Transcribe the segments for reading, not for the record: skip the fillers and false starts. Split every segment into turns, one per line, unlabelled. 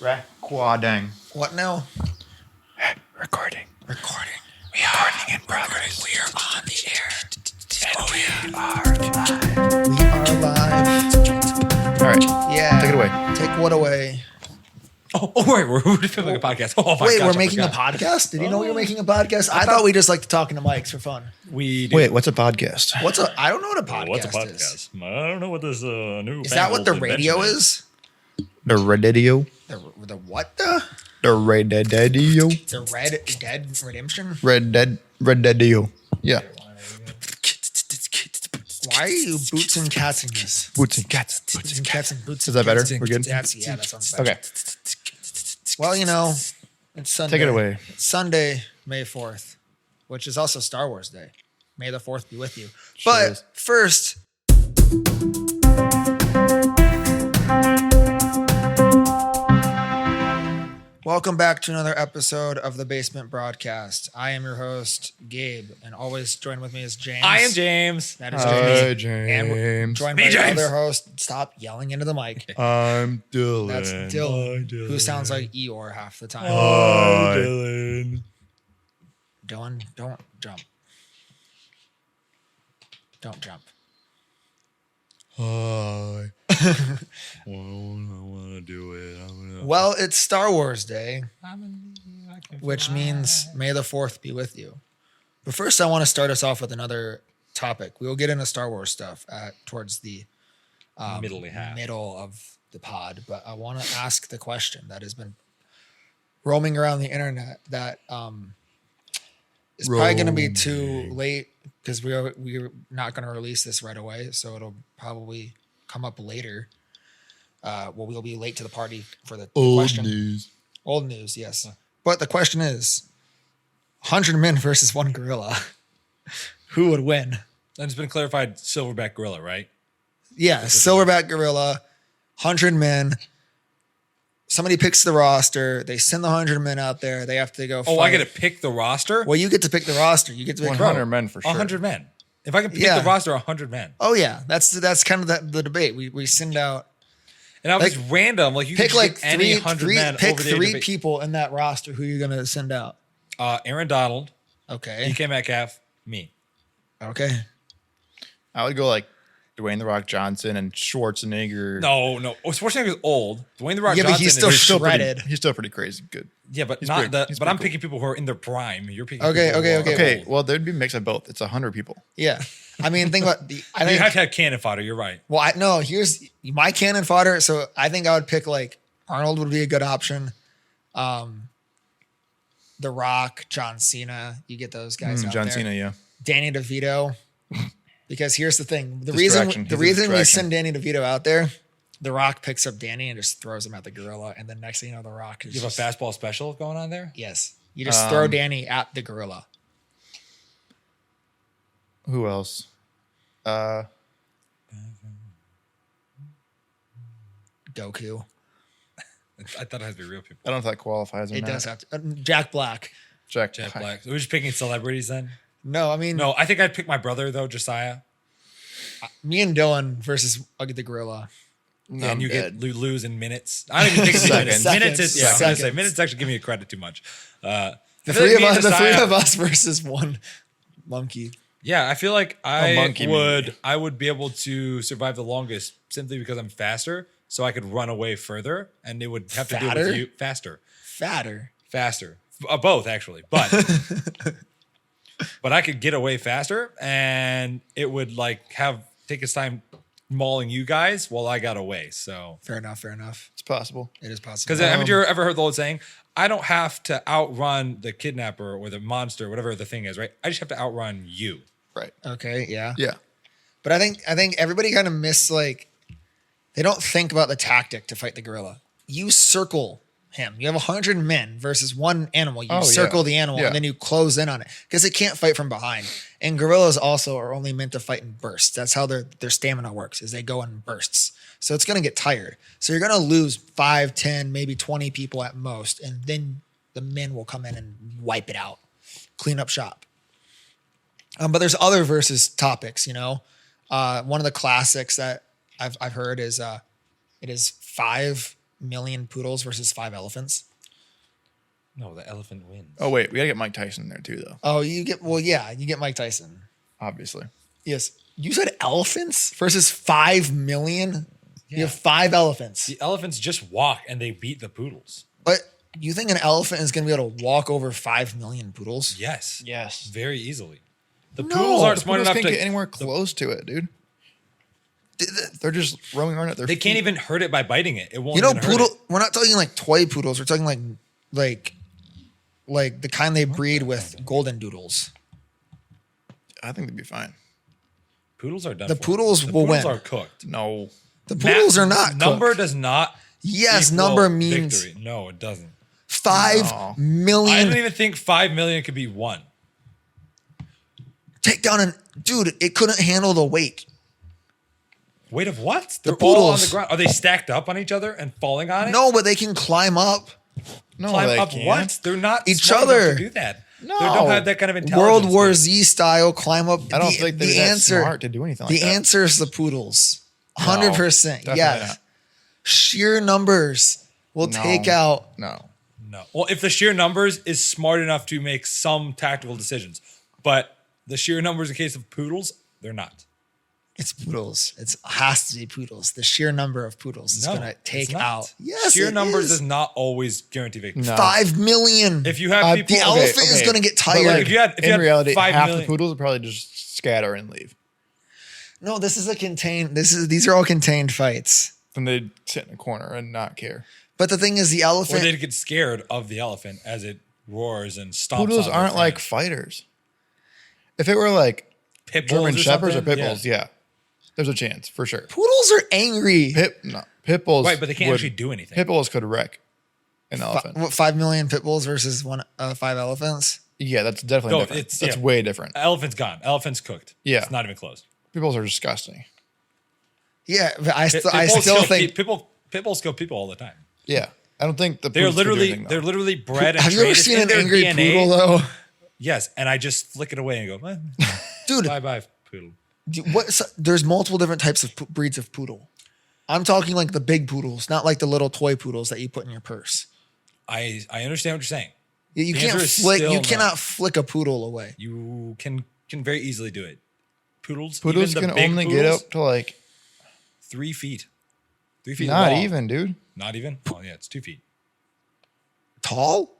Recording.
What now?
Recording.
We
We are in progress.
are on the air.
We are live.
We are live.
All right.
Yeah.
Take it away.
Take what away?
Oh, wait, we're filming a podcast. Oh my
Wait,
gosh,
we're
I
making a
forgot.
podcast? Did you know we were making a podcast? I thought we just liked talking to mics for fun.
We do.
Wait, what's a podcast?
I don't know what a podcast
What's a
is.
podcast? I don't know what this new.
Is that what the radio is?
The radio.
The what the?
The radio.
The Red Dead Redemption?
Red radio. Yeah.
Why are you boots and cats in this?
Boots and cats.
Boots and cats and boots.
Is that better?
and
We're good?
That sounds better.
Okay.
Well, you know, it's Sunday.
Take it away.
It's Sunday, May 4th, which is also Star Wars Day. May the 4th be with you.
Sure
But
is.
first, welcome back to another episode of the Basement Broadcast. I am your host, Gabe, and always joined with me is James.
I am James.
That is
Hi,
James. And we're
James.
joined
Me,
by the
James.
other host. Stop yelling into the mic.
I'm Dillon.
That's Dillon,
Hi,
who sounds like Eeyore half the time.
Hi.
Dylan.
Dylan, don't jump. Don't jump.
Hi.
I want to do it.
Well, it's Star Wars Day, which means May the 4th be with you. But first, I want to start us off with another topic. We will get into Star Wars stuff towards the middle of the pod. But I want to ask the question that has been roaming around the internet that is probably going to be too late because we're not going to release this right away. So it'll probably come up later. We'll be late to the party for the question.
News.
Old news, yes. But the question is 100 men versus one gorilla. Who would win?
And it's been clarified silverback gorilla, right?
Yeah, silverback gorilla, 100 men. Somebody picks the roster. They send the 100 men out there. They have to go fight.
Oh, I get to pick the roster?
Well, you get to pick the roster. You get to pick
100 men for sure.
100 men. If I can pick
Yeah.
the roster, 100 men.
Oh, yeah. That's kind of the debate. We send out.
And I was
Like,
random. Like you
Pick
can
like
pick any 100 men
pick
over the
three
debate.
people in that roster who you're going to send out.
Aaron Donald,
Okay.
DK Metcalf, me.
Okay.
I would go like Dwayne The Rock Johnson and Schwarzenegger.
No. Oh, Schwarzenegger's old. Dwayne The Rock
Yeah, but
Johnson
he's still
is
shredded.
He's still pretty crazy good.
Yeah, but
He's
not
pretty-
the.
he's
But
pretty
I'm
cool.
picking people who are in their prime. You're picking.
Okay,
people who are
Okay,
old.
well, there'd be a mix of both. It's 100 people.
Yeah. I mean, think about the. I
You
think,
have to have cannon fodder. You're right.
well, here's my cannon fodder. So I think I would pick like Arnold would be a good option. The Rock, John Cena. You get those guys out
John
there.
Cena, yeah.
Danny DeVito. Because here's the thing: the
Distraction.
reason
He's a
we
distraction.
send Danny DeVito out there, The Rock picks up Danny and just throws him at the gorilla, and then next thing you know, The Rock is
You have
just,
a fastball special going on there.
yes, you just throw Danny at the gorilla.
Who else?
Goku.
I thought it had to be real people.
I don't know if that qualifies or
It
not.
does have to. Jack Black.
Jack
Jack Black. We're just picking celebrities then.
No, I mean,
No, I think I'd pick my brother though, Josiah.
me and Dylan versus the gorilla.
No,
And
I'm
you
dead.
lose in minutes. I don't even think it's minutes.
Seconds.
Minutes is yeah. I was gonna say
Seconds.
minutes actually give me credit too much.
The
I feel
three
like
of
me and
us, the three
Josiah-
of us versus one monkey.
Yeah, I feel like I
monkey movie.
would be able to survive the longest simply because I'm faster, so I could run away further, and it would have to do
Fatter?
with you faster.
Fatter.
Both actually, but but I could get away faster, and it would like take its time mauling you guys while I got away. So
Fair enough.
It's possible.
It is possible.
because haven't you ever heard the old saying? I don't have to outrun the kidnapper or the monster, whatever the thing is, right? I just have to outrun you.
Right.
Okay, yeah.
Yeah.
But I think everybody kind of they don't think about the tactic to fight the gorilla. You circle him. You have 100 men versus one animal. You
Oh,
circle
yeah.
the animal
Yeah.
and then you close in on it because it can't fight from behind. And gorillas also are only meant to fight in bursts. That's how their stamina works, is they go in bursts. So it's going to get tired. So you're going to lose 5, 10, maybe 20 people at most. And then the men will come in and wipe it out, clean up shop. But there's other versus topics, you know. One of the classics that I've heard is it is 5 million poodles versus 5 elephants?
No, the elephant wins.
Oh wait, we gotta get Mike Tyson in there too, though.
Oh, you get Mike Tyson.
Obviously.
Yes. You said elephants versus 5 million?
Yeah.
You have 5 elephants.
The elephants just walk and they beat the poodles.
But you think an elephant is going to be able to walk over 5 million poodles?
Yes.
Yes.
Very easily. The
No,
poodles aren't
The
smart
poodles
enough
can't
to
get anywhere close to it, dude. They're just roaming around at their
They
feet.
can't even hurt it by biting it. It won't.
You know,
even hurt
poodle.
it.
We're not talking like toy poodles. We're talking like the kind they breed with golden doodles.
I think they'd be fine.
Poodles are done.
The
for.
poodles
The
will
poodles
win.
are cooked.
No.
The poodles are not
Number
cooked.
does not.
Yes,
equal
number means
victory. No, it doesn't.
5
No.
million.
I don't even think 5 million could be won.
Take down an dude. It couldn't handle the weight.
Weight of what? They're
The
all on
poodles.
the ground. Are they stacked up on each other and falling on it?
No, but they can climb up.
No,
Climb
they
up
can't.
what? They're not
Each
smart enough
other.
to do that.
No.
They don't have that kind of intelligence.
World War
dude.
Z style climb up.
I don't think they're that smart to do anything like
The
that.
answer is the poodles.
No,
100%.
definitely
Yes.
not.
Sheer numbers will
No.
take out.
No.
No. Well, if the sheer numbers is smart enough to make some tactical decisions, but the sheer numbers in case of poodles, they're not.
It's poodles. It has to be poodles. The sheer number of poodles is
No,
going to take
it's not.
out. Yes,
sheer
it
numbers
is.
does not always guarantee victory.
No.
5 million.
If you have people,
the elephant is going to get
But
tired.
like,
If you had
in reality,
5
half
million
the poodles would probably just scatter and leave.
No, this is a contained. These are all contained fights.
Then they'd sit in a corner and not care.
But the thing is, the
or
elephant.
they'd get scared of the elephant as it roars and stomps.
Poodles
on their
aren't like
friends.
fighters. If it were like
Pit bulls
German shepherds or
something?
pit bulls, yeah, there's a chance for sure.
Poodles are angry.
Pit bulls,
Right, but they can't actually do anything.
Pit bulls could wreck an elephant.
What, 5 million pit bulls versus 5 elephants?
Yeah, that's definitely
No,
different.
it's-
That's
yeah.
way different.
Elephant's gone. Elephant's cooked.
Yeah.
It's not even close.
Pit bulls are disgusting.
Yeah, but I
Pit
still
bulls
think.
pit bulls kill people all the time.
Yeah, I don't think the
They're
poodles could do
literally
anything, though.
they're literally bred and
Have you ever
trained. It's
seen
in
an
their
angry
DNA.
poodle though?
Yes, and I just flick it away and go,
Dude,
bye bye poodle.
there's multiple different types of breeds of poodle. I'm talking like the big poodles, not like the little toy poodles that you put in your purse.
I understand what you're saying.
You
The
can't
answer is
flick.
still
You
no.
cannot flick a poodle away.
You can very easily do it. Poodles
Poodles
even the
can
big
only
poodles,
get up to like
3 feet. 3 feet
not
long.
even, dude.
Not even? Oh yeah, it's 2 feet.
Tall?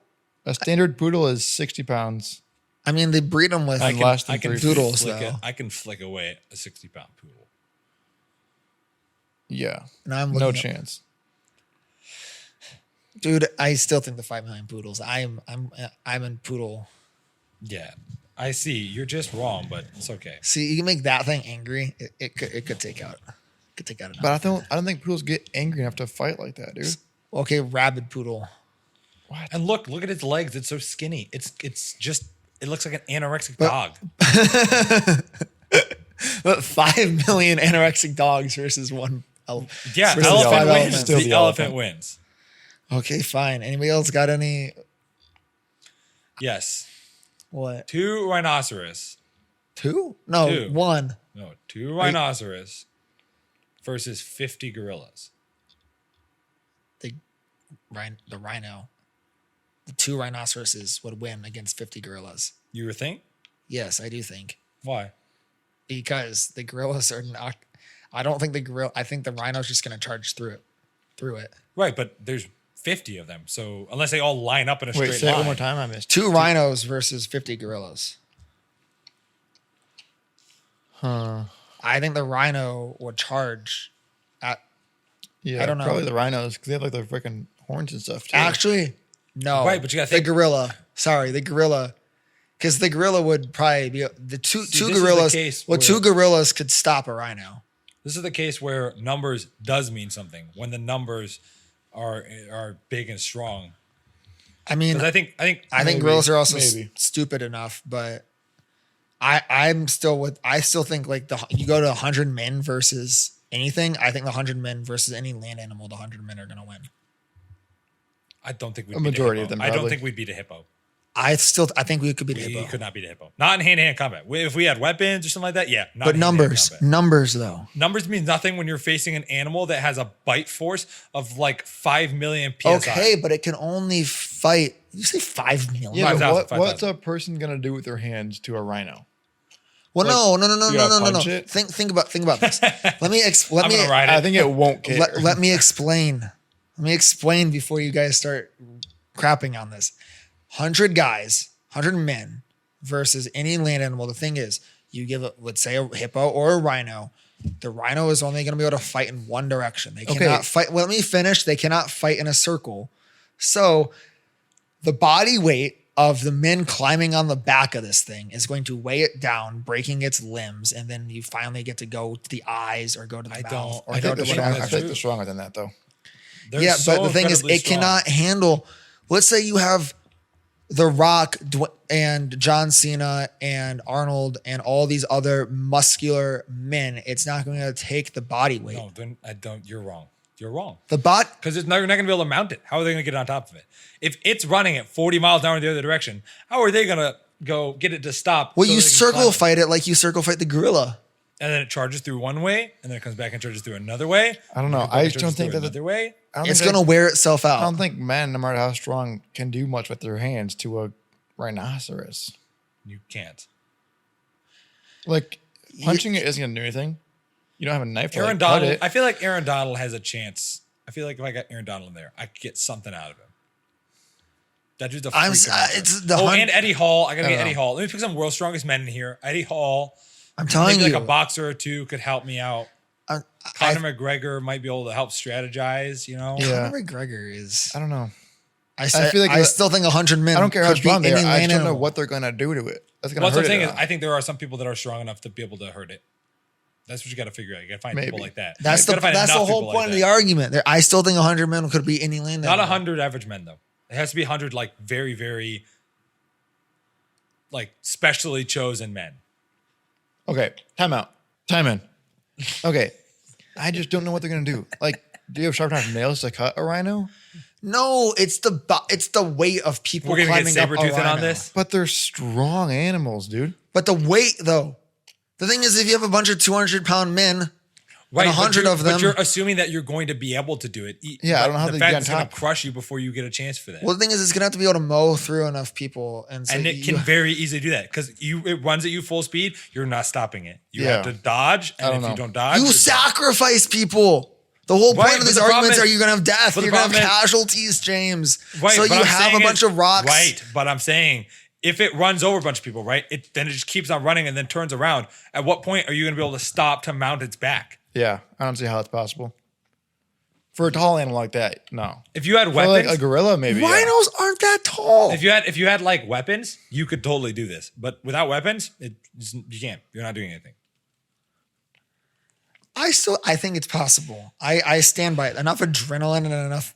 A standard poodle is 60 pounds.
I mean, they breed them with.
I can- less than 3 feet.
Doodles,
flick
though.
I can flick away a 60-pound poodle.
Yeah,
And I'm
no
looking up-
chance.
Dude, I still think the 5 million poodles. I'm in poodle.
Yeah, I see. You're just wrong, but it's okay.
See, you can make that thing angry. It could take out. Enough.
But I don't think poodles get angry enough to fight like that, dude.
Okay, rabid poodle.
And look at its legs. It's so skinny. It looks like an anorexic dog.
But 5 million anorexic dogs versus one elephant.
Yeah,
versus
elephant
5
wins.
elephants.
Still
The
the
elephant
elephant.
wins.
Okay, fine. Anybody else got any?
Yes.
What?
2 rhinoceros.
2? No,
2.
1.
No, 2 rhinoceros versus 50 gorillas.
The rhino. The 2 rhinoceroses would win against 50 gorillas.
You think?
Yes, I do think.
Why?
Because the gorillas are not. I don't think the gorilla. I think the rhino's just going to charge through it.
Right, but there's 50 of them. So unless they all line up in a
Wait,
straight
say it
line.
one more time. I missed.
2 rhinos versus 50 gorillas.
Huh.
I think the rhino would charge at.
Yeah,
I don't know.
Probably the rhinos because they have like the freaking horns and stuff too.
Actually, no.
Right, but you gotta
the
think-
gorilla. Sorry, the gorilla. Because the gorilla would probably be the two
this is the
gorillas.
case
Well,
where-
2 gorillas could stop a rhino.
This is the case where numbers does mean something. When the numbers are big and strong.
I mean,
'Cause I think
I think gorillas are also
maybe.
stupid enough, but I still think like you go to 100 men versus anything. I think the 100 men versus any land animal, the 100 men are gonna win.
I don't think we'd
A
beat
majority
a
of
hippo.
them,
I don't
probably.
think we'd beat a hippo.
I think we could beat a
We
hippo.
could not beat a hippo. Not in hand-to-hand combat. If we had weapons or something like that, yeah. Not
But
in hand-to-hand combat.
numbers though.
Numbers mean nothing when you're facing an animal that has a bite force of like 5 million psi.
Okay, but it can only fight. You say 5 million?
Yeah,
5,000,
but what's a person gonna do with their hands to a rhino?
Well,
Like,
no.
you gotta punch it?
Think about this. Let me
I'm gonna ride it.
I think it won't care.
let me explain. Let me explain before you guys start crapping on this. 100 guys, 100 men versus any land animal. The thing is, you give let's say a hippo or a rhino. The rhino is only going to be able to fight in one direction. They cannot fight. Well, let me finish. They cannot fight in a circle. So the body weight of the men climbing on the back of this thing is going to weigh it down, breaking its limbs, and then you finally get to go to the eyes or go to the mouth. Or
I
go
think
to
they're
whatever.
stronger than that, though.
They're
Yeah,
so
but the thing is,
incredibly
it
strong.
cannot handle. Let's say you have The Rock and John Cena and Arnold and all these other muscular men. It's not going to take the body weight.
No, then I don't. You're wrong. You're wrong.
The bot.
Because you're not going to be able to mount it. How are they going to get on top of it? If it's running at 40 miles an hour in the other direction, how are they going to go get it to stop?
Well,
so
you
they can
circle
climb it?
fight it like you circle fight the gorilla.
And then it charges through one way, and then it comes back and charges through another way.
I don't know.
and it
I
charges
just don't think
through
that
another way.
I don't
It's
think
going to wear itself
I don't
out.
think men, no matter how strong, can do much with their hands to a rhinoceros.
You can't.
Like punching it isn't gonna do anything. You don't have a knife to
Aaron
like, cut
Donald.
it.
I feel like Aaron Donald has a chance. I feel like if I got Aaron Donald in there, I could get something out of him. That dude's a freak.
It's the
and Eddie Hall. I gotta get
know.
Eddie Hall. Let me pick some world's strongest men in here. Eddie Hall.
I'm telling
Maybe
you.
like a boxer or two could help me out. Conor McGregor might be able to help strategize. You know.
Yeah.
Conor McGregor is.
I don't know.
I
feel like
I still think 100 men.
I don't care how
could
strong
beat
they are.
any
I just
land
don't know
animal.
what they're gonna do to it. That's gonna
Well,
hurt
the thing
it.
is, I think there are some people that are strong enough to be able to hurt it. That's what you got to figure out. You got to find people
Maybe.
like that.
That's
You
the
gotta find
that's the
enough
whole
people
point
like
of the
that.
argument. I still think 100 men could beat any land
Not
animal.
100 average men though. It has to be 100 like very, very like specially chosen men.
Okay, time out. Time in. Okay, I just don't know what they're gonna do. Like, do you have sharp enough nails to cut a rhino?
No, it's the weight of people
We're gonna get
climbing up a
saber tooth in on
rhino.
this.
But they're strong animals, dude.
But the weight, though, the thing is, if you have a bunch of 200-pound men,
Right,
and 100 of them.
But you're assuming that you're going to be able to do it.
Yeah, I don't know how
the
they
fact
get on
it's going to
top.
crush you before you get a chance for that.
Well, the thing is, it's gonna have to be able to mow through enough people, and so
And it can very easily do that because it runs at you full speed. You're not stopping it. You
Yeah.
have to dodge,
I
and
don't
if you
know.
don't dodge,
you
you're dead.
sacrifice people. The whole point
Right,
of
but
these
the problem
arguments
is-
are you're gonna have death.
but the
You're gonna have
problem is-
casualties, James.
Right,
so
but
you
I'm
have a
saying
bunch of rocks.
Right, but I'm saying if it runs over a bunch of people, right, then it just keeps on running and then turns around. At what point are you going to be able to stop to mount its back?
Yeah, I don't see how it's possible. For a tall animal like that, no.
If you had
For
weapons,
like a gorilla, maybe. yeah.
Rhinos aren't that tall.
if you had like weapons, you could totally do this. But without weapons, you can't. You're not doing anything.
I think it's possible. I stand by it. Enough adrenaline and enough.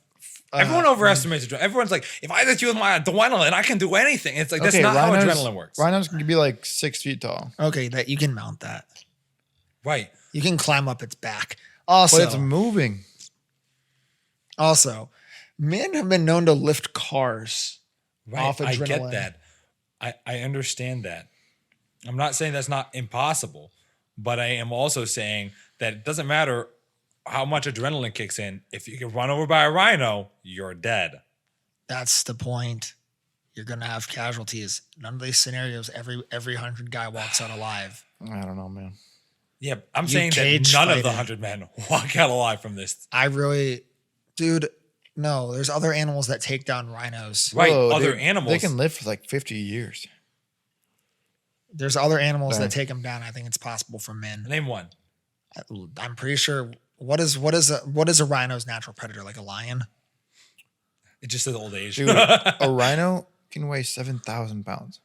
Everyone overestimates adrenaline. Everyone's like, if I hit you with my adrenaline, I can do anything. It's like that's not how adrenaline works.
Rhinos can be like 6 feet tall,
Okay, that you can mount that.
Right.
You can climb up its back. Also,
but it's moving.
men have been known to lift cars
Right.
off
I
adrenaline.
get that. I understand that. I'm not saying that's not impossible, but I am also saying that it doesn't matter how much adrenaline kicks in. If you get run over by a rhino, you're dead.
That's the point. You're gonna have casualties. None of these scenarios, every 100 guy walks out alive.
I don't know, man.
Yeah, I'm
You
saying that
cage
none of the
fighting.
100 men walk out alive from this.
Dude, no. There's other animals that take down rhinos.
Right,
Whoa,
other
dude,
animals.
They can live for like 50 years.
There's other animals
Yeah.
that take them down. I think it's possible for men.
Name one.
I'm pretty sure. What is a rhino's natural predator? Like a lion?
It just says old age.
Dude, a rhino can weigh 7,000 pounds.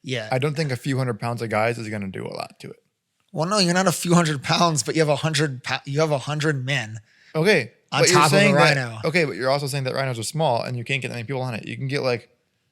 Yeah.
I don't think a few hundred pounds of guys is going to do a lot to it.
Well, no, you're not a few hundred pounds, but you have 100. You have 100 men.
Okay.
On
but you're
top of a
saying that-
rhino.
Okay, but you're also saying that rhinos are small and you can't get any people on it. You can get like,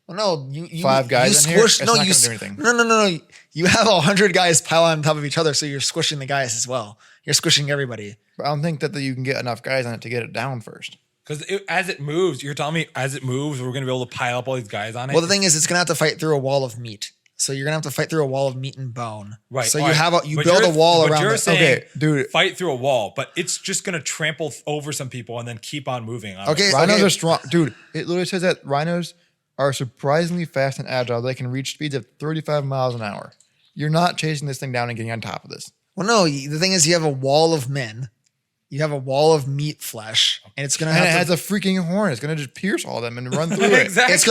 Well, no, you
5 guys in here, it's
no,
not
you
gonna do anything.
No. You have 100 guys pile on top of each other, so you're squishing the guys as well. You're squishing everybody.
I don't think that you can get enough guys on it to get it down first.
Because as it moves, you're telling me as it moves, we're going to be able to pile up all these guys on it.
Well, the thing is, it's gonna have to fight through a wall of meat. So you're gonna have to fight through a wall of meat and bone.
Right.
So
all
you
right.
have you
But
build a
you're-
wall
but
around
you're
it.
saying,
Okay, dude.
fight through a wall, but it's just going to trample over some people and then keep on moving. On
Okay.
it.
Rhinos are strong, dude. It literally says that rhinos are surprisingly fast and agile. They can reach speeds of 35 miles an hour. You're not chasing this thing down and getting on top of this.
Well, no. The thing is, you have a wall of men. You have a wall of meat flesh, and it's gonna
And
have
it
to
has a freaking horn. It's gonna just pierce all of them and run through it.
Exactly.
It's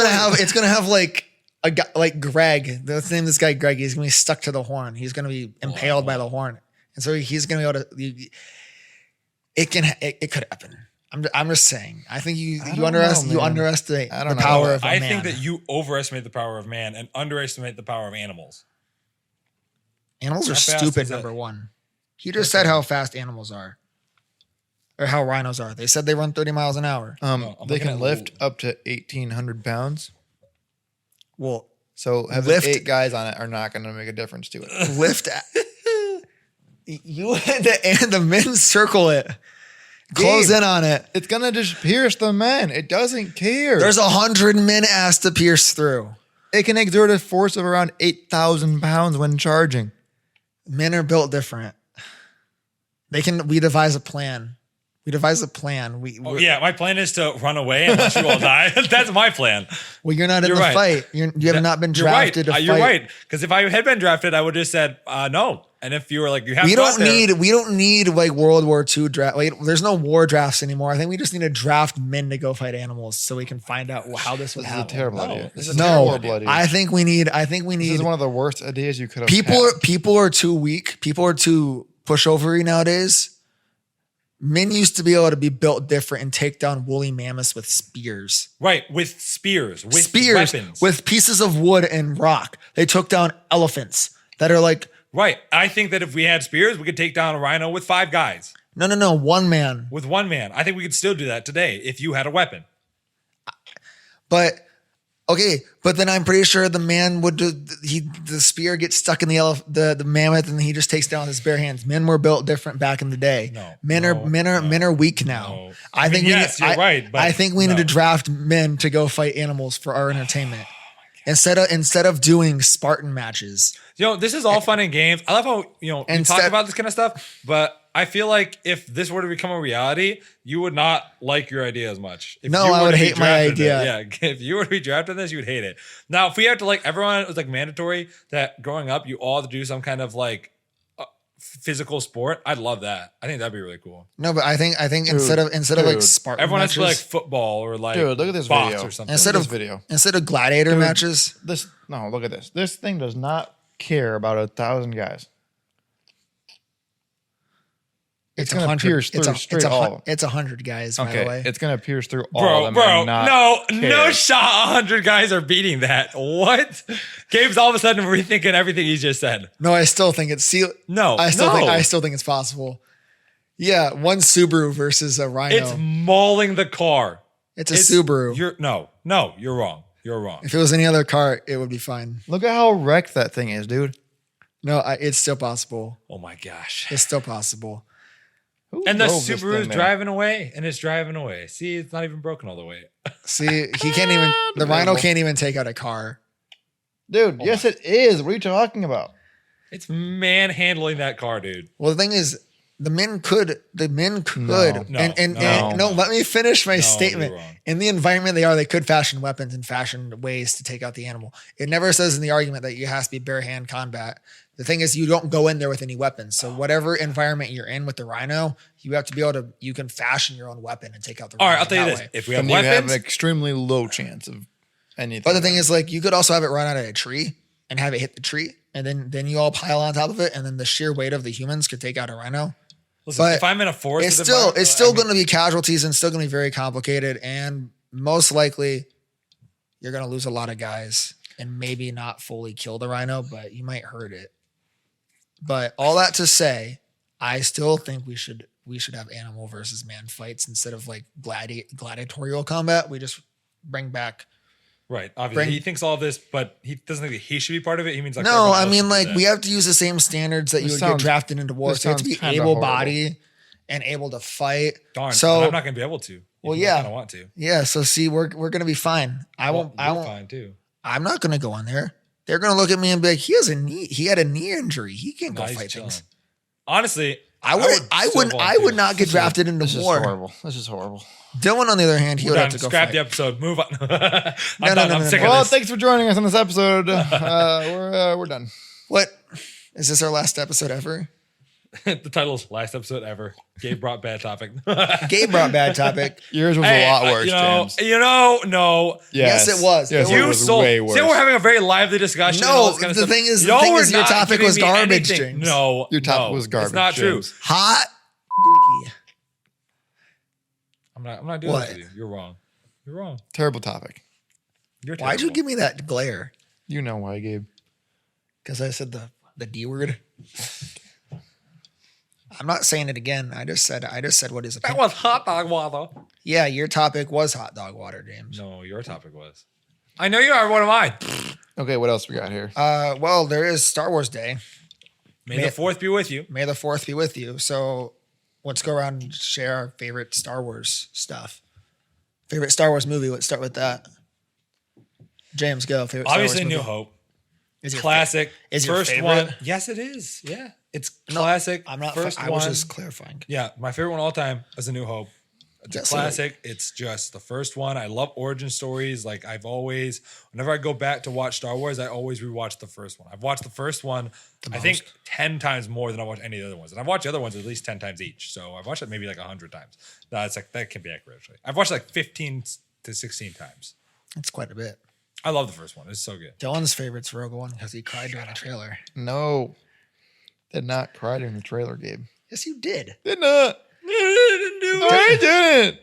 gonna have like a guy like Greg. Let's name this guy Greg. He's gonna be stuck to the horn. He's gonna be impaled by the horn, and so he's gonna be able to. It could happen. I'm just saying. I think you
don't know,
underestimate
I don't
the
know.
power of a
I
man.
think that you overestimate the power of man and underestimate the power of animals.
Animals are
How fast
stupid.
is that?
Number one, he just said how fast animals are, or how rhinos are. They said they run 30 miles an hour.
I'm
They
looking
can
at
lift up to 1,800 pounds.
Well,
So having
Lift-
8 guys on it are not going to make a difference to it.
lift. You and the men circle it. Close
Gabe.
in on it.
It's going to just pierce the men. It doesn't care.
There's 100 men asked to pierce through.
It can exert a force of around 8,000 pounds when charging.
Men are built different. We devise a plan. We
Oh, yeah, my plan is to run away unless you all die. That's my plan.
Well, you're not in
You're
the
right.
fight. You have not been
You're right.
drafted to fight.
You're right. Because if I had been drafted, I would have just said no. And if you were like, you have
We
got there,
we don't need like World War II draft. Like, there's no war drafts anymore. I think we just need to draft men to go fight animals so we can find out how this would
This is a
happen.
terrible
No,
idea.
this
This
is
is
a
a
No,
terrible idea.
I think we need.
This is one of the worst ideas you could have
People are too weak. People are too pushovery nowadays. Men used to be able to be built different and take down woolly mammoths with spears.
right, with spears, with weapons.
with pieces of wood and rock. They took down elephants that are like,
right. I think that if we had spears, we could take down a rhino with 5 guys,
no, one man.
with 1 man. I think we could still do that today if you had a weapon.
But okay, but then I'm pretty sure the man would do. The spear gets stuck in the mammoth, and he just takes down with his bare hands. Men were built different back in the day.
No,
men are weak now.
no.
I
I mean,
think
yes, you're right, but
I think we need
no.
to draft men to go fight animals for our entertainment instead of doing Spartan matches.
This is all fun and games. I love how, we talk
Instead-
about this kind of stuff, but I feel like if this were to become a reality, you would not like your idea as much. If
No,
you
I
were
would
to be
hate my
drafted in
idea.
it, yeah, if you were to be drafted in this, you would hate it. Now, if we had to everyone, it was mandatory that growing up, you all had to do some kind of physical sport. I'd love that. I think that'd be really cool.
No, but I think instead of like
dude.
Spartan
Everyone has
matches,
to play football or
Dude, look at this
box
video.
or something.
instead
this
of
video.
instead of gladiator matches.
Look at this. This thing does not care about 1,000 guys. It's gonna
100
pierce through straight all of them.
It's 100 guys. By the way,
Okay, it's gonna pierce through all of them.
Bro,
and not
no
care.
shot 100 guys are beating that. What? Gabe's all of a sudden rethinking everything he just said.
no, I still think it's
No,
I still
no.
think it's possible. Yeah, one Subaru versus a Rhino.
It's mauling the car.
It's a Subaru.
You're wrong. You're wrong.
If it was any other car, it would be fine.
Look at how wrecked that thing is, dude.
No, it's still possible.
Oh my gosh.
It's still possible.
Who
And the
drove this
Subaru's
thing, man?
driving away, and it's driving away. See, it's not even broken all the way.
See, he can't even. The Rhino can't even take out a car.
Dude, yes, it is. What are you talking about?
It's manhandling that car, dude.
Well, the thing is, the men could.
No.
And let me finish my
No,
statement.
you're wrong.
In the environment they could fashion weapons and fashion ways to take out the animal. It never says in the argument that you has to be bare hand combat. The thing is, you don't go in there with any weapons. So whatever environment you're in with the Rhino, you have to be able to. You can fashion your own weapon and take out the
All
Rhino.
right, I'll tell you
that
this.
way.
If we have
And you have
weapons,
an extremely low chance of anything.
But the thing is, you could also have it run out of a tree and have it hit the tree, and then you all pile on top of it, and then the sheer weight of the humans could take out a Rhino.
listen,
but
if I'm in a forest,
It's still going to be casualties and still going to be very complicated, and most likely you're going to lose a lot of guys and maybe not fully kill the Rhino, but you might hurt it. But all that to say, I still think we should have animal versus man fights instead of gladiatorial combat. We just bring back.
right. Obviously, he thinks all this, but he doesn't think that he should be part of it. He means
No,
everyone
I
else
mean,
should do that.
we have to use the same standards that you
This
would get
sounds-
drafted into war.
this
So you have to
sounds
be
kinda
able-bodied and able to fight.
Darn,
So
and I'm not going to be able to.
Well,
I
yeah.
kind of want to.
Yeah. So see, we're gonna be fine. I won't.
Fine too.
I'm not gonna go on there. They're gonna look at me and be like, he had a knee injury. He can't go
No, he's
fight
chilling.
things.
Honestly,
I would not get drafted into
This is
war.
horrible. This is horrible.
Dylan, on the other hand, he
we're
would have
done.
to go
Scrap
fight.
the episode. Move on.
No,
I'm sick
Well,
of this.
thanks for joining us on this episode. We're done.
What is this? Our last episode ever?
The title is Last Episode Ever. Gabe brought bad topic.
Gabe brought bad topic.
Yours was
Hey,
a lot worse, James.
No.
Yes, it was.
Yes,
It
it
You
was
sold.
way worse.
See, we're having a very lively discussion. and all
No,
this kind of
the
stuff.
thing is,
Y'all
your
were not
topic
giving
was
me
garbage,
anything.
James.
No,
Your topic
no,
was garbage,
It's not
James.
true.
Hot. Dookie.
I'm not doing
What?
this with you. You're wrong. You're wrong.
Terrible topic.
You're
Why'd you
terrible.
give me that glare?
You know why, Gabe.
Because I said the D word. I'm not saying it again. I just said what is it?
That was hot dog water.
Yeah, your topic was hot dog water, James.
No, your topic was. I know you are. What am I?
Okay, what else we got here?
Well, there is Star Wars Day.
May the fourth be with you.
May the 4th be with you. So let's go around and share our favorite Star Wars stuff. Favorite Star Wars movie. Let's start with that. James, go. Favorite
Obviously,
Star Wars
New
movie.
Hope.
Is your
Classic.
is your
first
favorite?
one. Yes, it is. Yeah, it's classic.
I'm not.
First
I
one.
was just clarifying.
Yeah, my favorite one all time is A New Hope. It's
Yes,
a classic. It's just the first one. I love origin stories. Like whenever I go back to watch Star Wars, I always rewatch the first one. I've watched the first one, I think 10 times more than I watched any of the other ones. And I've watched the other ones at least 10 times each. So I've watched it maybe like 100 times. That can be accurate, actually. I've watched it like 15 to 16 times.
That's quite a bit.
I love the first one. It's so good.
Dylan's favorite's Rogue One because he cried during the trailer.
No. Did not cry during the trailer, Gabe.
Yes, you did.
Did not. No, I didn't.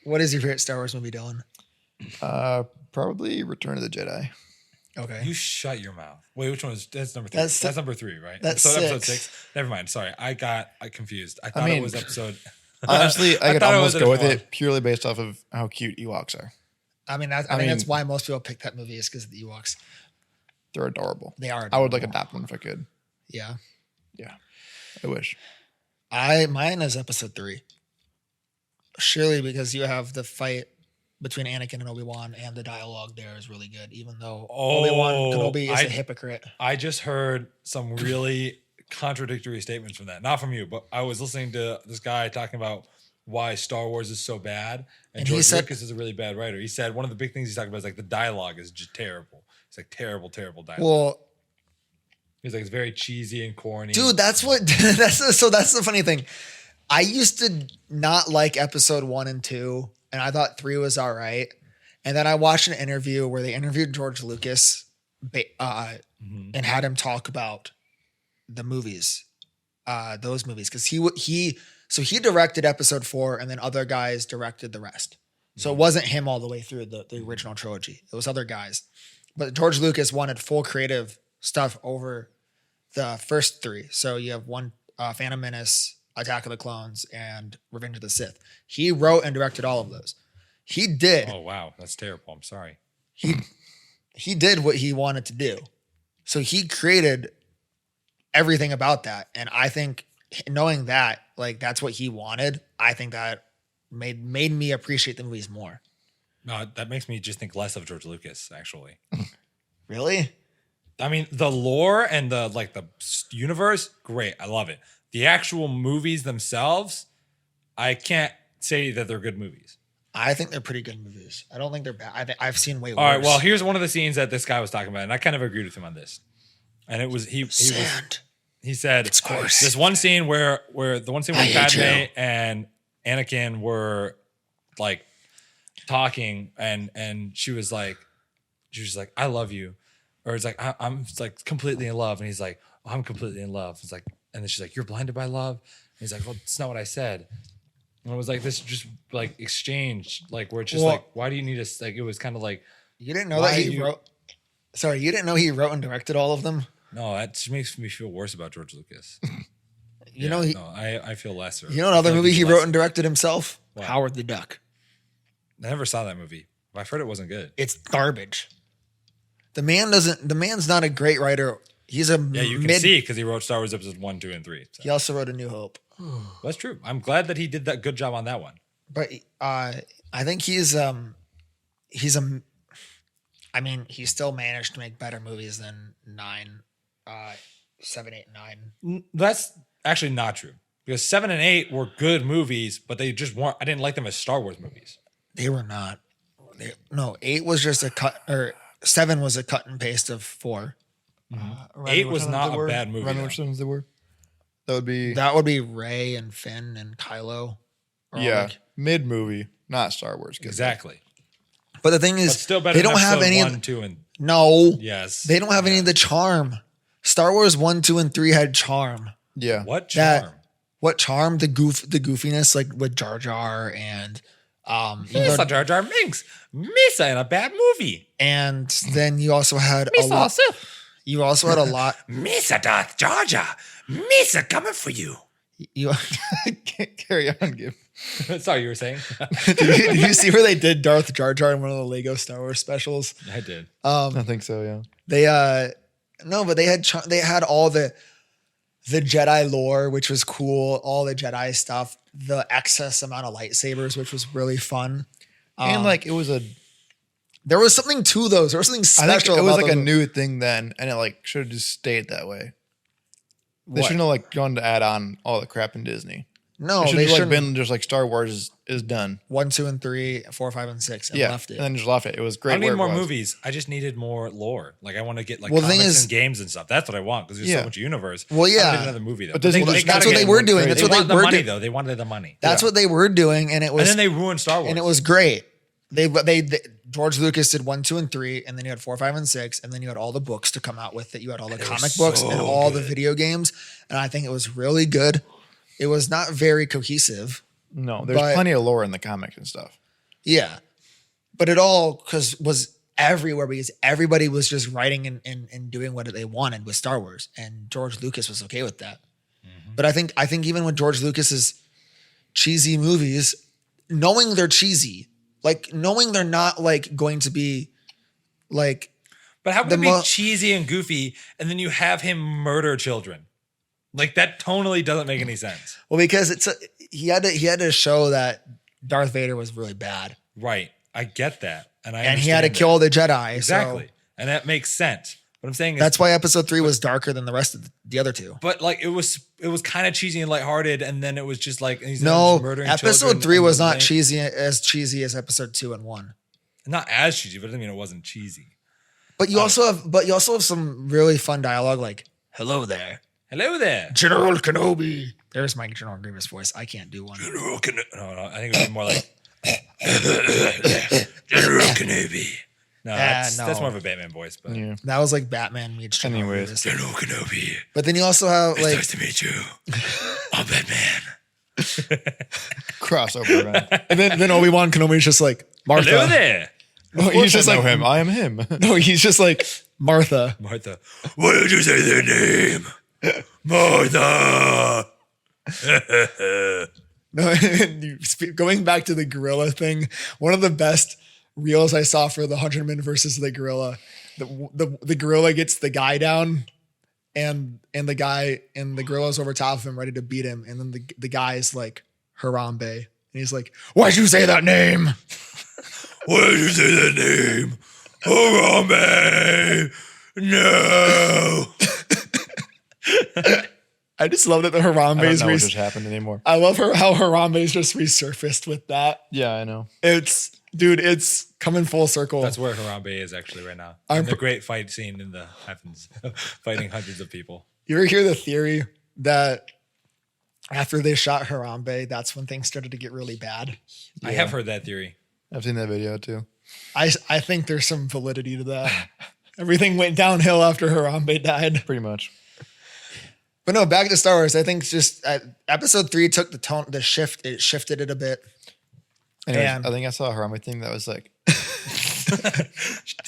What is your favorite Star Wars movie, Dylan?
Probably Return of the Jedi.
Okay.
You shut your mouth. Wait, which one is that's number 3?
That's
That's number 3, right?
that's
Episode
six.
6. Never mind. Sorry. I confused. I thought
mean,
it was episode
Honestly, I could
thought it
almost
was
go with
one.
it purely based off of how cute Ewoks are.
I mean, I think that's why most people pick that movie is because of the Ewoks.
They're adorable.
They are.
I would like
adorable.
adopt one if I could.
Yeah.
Yeah. I wish.
Mine is episode 3. Surely because you have the fight between Anakin and Obi-Wan and the dialogue there is really good, even though Obi-Wan Kenobi is a hypocrite.
I just heard some really contradictory statements from that. Not from you, but I was listening to this guy talking about why Star Wars is so bad. And
he
George
said-
Lucas is a really bad writer. He said one of the big things he's talking about is like the dialogue is just terrible. It's like terrible dialogue.
Well,
He's like, it's very cheesy and corny.
dude, that's the funny thing. I used to not like episode 1 and 2, and I thought 3 was all right. And then I watched an interview where they interviewed George Lucas and had him talk about the movies, those movies, because he directed episode 4, and then other guys directed the rest. So it wasn't him all the way through the original trilogy. It was other guys, but George Lucas wanted full creative stuff over the first 3. So you have Phantom Menace, Attack of the Clones, and Revenge of the Sith. He wrote and directed all of those. He did.
Oh wow, that's terrible. I'm sorry.
He did what he wanted to do. So he created everything about that. And I think knowing that, like that's what he wanted, I think that made me appreciate the movies more.
No, that makes me just think less of George Lucas, actually.
Really?
I mean, the lore and the universe, great. I love it. The actual movies themselves, I can't say that they're good movies.
I think they're pretty good movies. I don't think they're bad. I've seen way worse.
All right, well, here's one of the scenes that this guy was talking about, and I kind of agreed with him on this. And it was he said
It's coarse.
this one scene where the one scene where
I hate
Padme
you.
and Anakin were like talking, and she was like, I love you, or it's like I'm like completely in love, and he's like, oh, I'm completely in love. It's like, and then she's like, you're blinded by love. And he's like, well, it's not what I said. And it was like this just like exchange, like where it's just like, why do you need us? Like it was kind of like,
You didn't know
Why
that he
you-
wrote. Sorry, you didn't know he wrote and directed all of them.
no, that just makes me feel worse about George Lucas.
You know,
I feel lesser.
you know another
I feel like
movie he
he's
wrote
lesser.
and directed himself.
What?
Howard the Duck.
I never saw that movie. I've heard it wasn't good.
It's garbage. The man's not a great writer. He's a
Yeah, you can see because he wrote Star Wars episodes 1, 2, and 3. So.
He also wrote A New Hope.
That's true. I'm glad that he did that good job on that one.
But I think he's a. I mean, he still managed to make better movies than 7, 8, 9.
That's actually not true because 7 and 8 were good movies, but they just weren't. I didn't like them as Star Wars movies.
They were not. No, 8 was just a cut, or 7 was a cut and paste of 4.
8 was not a bad movie.
Which ones they were? That would be
Rey and Finn and Kylo.
Mid movie, not Star Wars.
Exactly.
But the thing is,
But still better
they
than
don't have
episode
any.
1, 2, and
No.
yes.
They don't have any of the charm. Star Wars 1, 2, and 3 had charm.
Yeah.
What charm?
What charm? The goofiness, like with Jar Jar and
Misa Jar Jar Binks. Misa in a bad movie.
and then you also had a lot. You also had a lot.
Misa Darth Jar Jar. Misa coming for you.
You
Carry on, Gabe.
Sorry, you were saying?
did you see where they did Darth Jar Jar in one of the Lego Star Wars specials?
I did.
I think so. Yeah.
They no, but they had all the Jedi lore, which was cool. All the Jedi stuff, the excess amount of lightsabers, which was really fun.
And like it was
There was something to those. There was something
I think
special.
it was
about
like a
those.
new thing then, and it like should have just stayed that way. They
What?
shouldn't have like gone to add on all the crap in Disney.
No,
It should
they
have like
shouldn't.
been just like Star Wars is done.
1, 2, and 3, 4, 5, and 6, and
Yeah,
left it.
and then just left it. It was
I
great.
don't need
where it
more
was.
movies. I just needed more lore. Like I want to get like
Well, the thing
comics
is-
and games and stuff. That's what I want because there's
Yeah.
so much universe.
Well,
I don't
yeah.
need another movie though.
But Disney just-
That's
gotta
what
get
they were
more
doing.
crazy.
That's
They
what they
want the
were
money
doing.
though. They wanted the money.
That's what they were doing, and it was
And then they ruined Star Wars.
and it was great. They George Lucas did 1, 2, and 3, and then you had 4, 5, and 6, and then you had all the books to come out with it. You had all the comic books and all the video games, and I think it was really good. It was not very cohesive.
No, there's
But-
plenty of lore in the comics and stuff.
Yeah. But it all was everywhere because everybody was just writing and doing what they wanted with Star Wars. And George Lucas was okay with that. But I think even with George Lucas's cheesy movies, knowing they're cheesy, like knowing they're not like going to be like
But how can
the
it be
mo-
cheesy and goofy and then you have him murder children? Like that tonally doesn't make any sense.
well, because he had to show that Darth Vader was really bad.
Right. I get that. And
He had to
understand
kill
that.
the Jedi.
Exactly.
So
And that makes sense. What I'm saying is
that's why episode 3 was darker than the rest of the other two.
but like it was kind of cheesy and lighthearted, and then it was just like he's
No,
murdering
episode
children
3
and
was
then
not cheesy as episode 2 and 1.
not as cheesy, but it doesn't mean it wasn't cheesy.
But you also have some really fun dialogue like, "Hello there,
Hello there.
General Kenobi." There's my General Grievous voice. I can't do one.
General Kenobi. No, I think it would be more like General Kenobi. No, that's more of a Batman voice, but
Yeah.
That was like Batman meets General
Anyways.
Grievous.
General Kenobi.
But then you also have like
Nice to meet you. I'm Batman.
Crossover, man.
and then Obi-Wan Kenobi's just like Martha.
Hello there.
No, he's just
I know
like
him. I am him.
No, he's just like Martha.
Martha. What did you say their name? Martha.
No, going back to the gorilla thing, one of the best reels I saw for the 100 versus the gorilla, the gorilla gets the guy down, and the gorilla's over top of him, ready to beat him, and then the guy is like Harambe, and he's like, "Why'd you say that name?"
What did you say that name? Harambe. No.
I just love that the
I don't
Harambe's.
know what just happened anymore.
I love how Harambe's just resurfaced with that.
Yeah, I know.
It's coming full circle.
That's where Harambe is actually right now.
I'm
In the
pr-
great fight scene in the heavens, fighting hundreds of people.
You ever hear the theory that after they shot Harambe, that's when things started to get really bad?
I have heard that theory.
I've seen that video too.
I think there's some validity to that. Everything went downhill after Harambe died.
Pretty much.
But no, back to Star Wars. I think just episode 3 took the tone, it shifted it a bit.
Anyways,
And-
I think I saw a Harambe thing that was like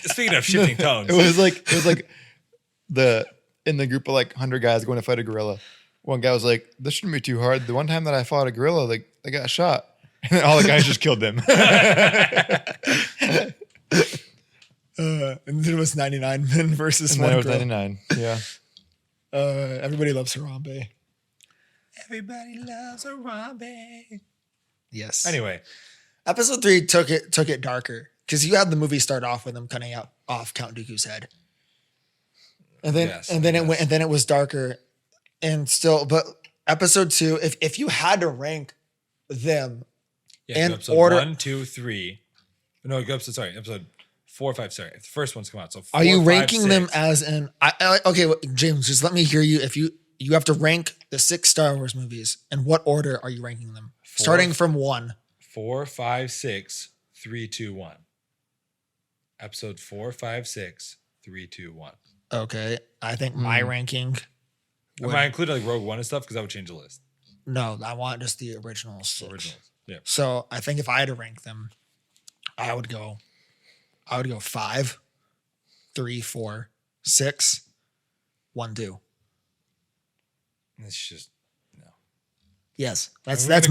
Speaking of shifting tones,
it was like in the group of like 100 guys going to fight a gorilla. One guy was like, "This shouldn't be too hard." The one time that I fought a gorilla, like they got shot, and then all the guys just killed them.
And then it was 99 men versus
And
one
then it was
girl.
99. Yeah.
Everybody loves Harambe.
everybody loves Harambe.
Yes.
Anyway,
Episode 3 took it darker because you had the movie start off with them cutting off Count Dooku's head, and then
Yes,
it was darker, and still. But episode 2, if you had to rank them
yeah,
in
episode
order,
1, 2, 3. No, go episode 4, 5. Sorry, the first one's come out. So 4,
are you
5,
ranking
6.
them as an? Okay, well, James, just let me hear you. If you have to rank the 6 Star Wars movies, in what order are you ranking them? Starting from 1.
4, 5, 6, 3, 2, 1. Episode 4, 5, 6, 3, 2, 1.
Okay, I think my ranking.
Am I including like Rogue One and stuff? Because that would change the list.
No, I want just the originals. 6.
Originals. Yeah.
So I think if I had to rank them, I would go 5, 3, 4, 6, 1, 2.
It's just no.
Yes,
I mean,
that's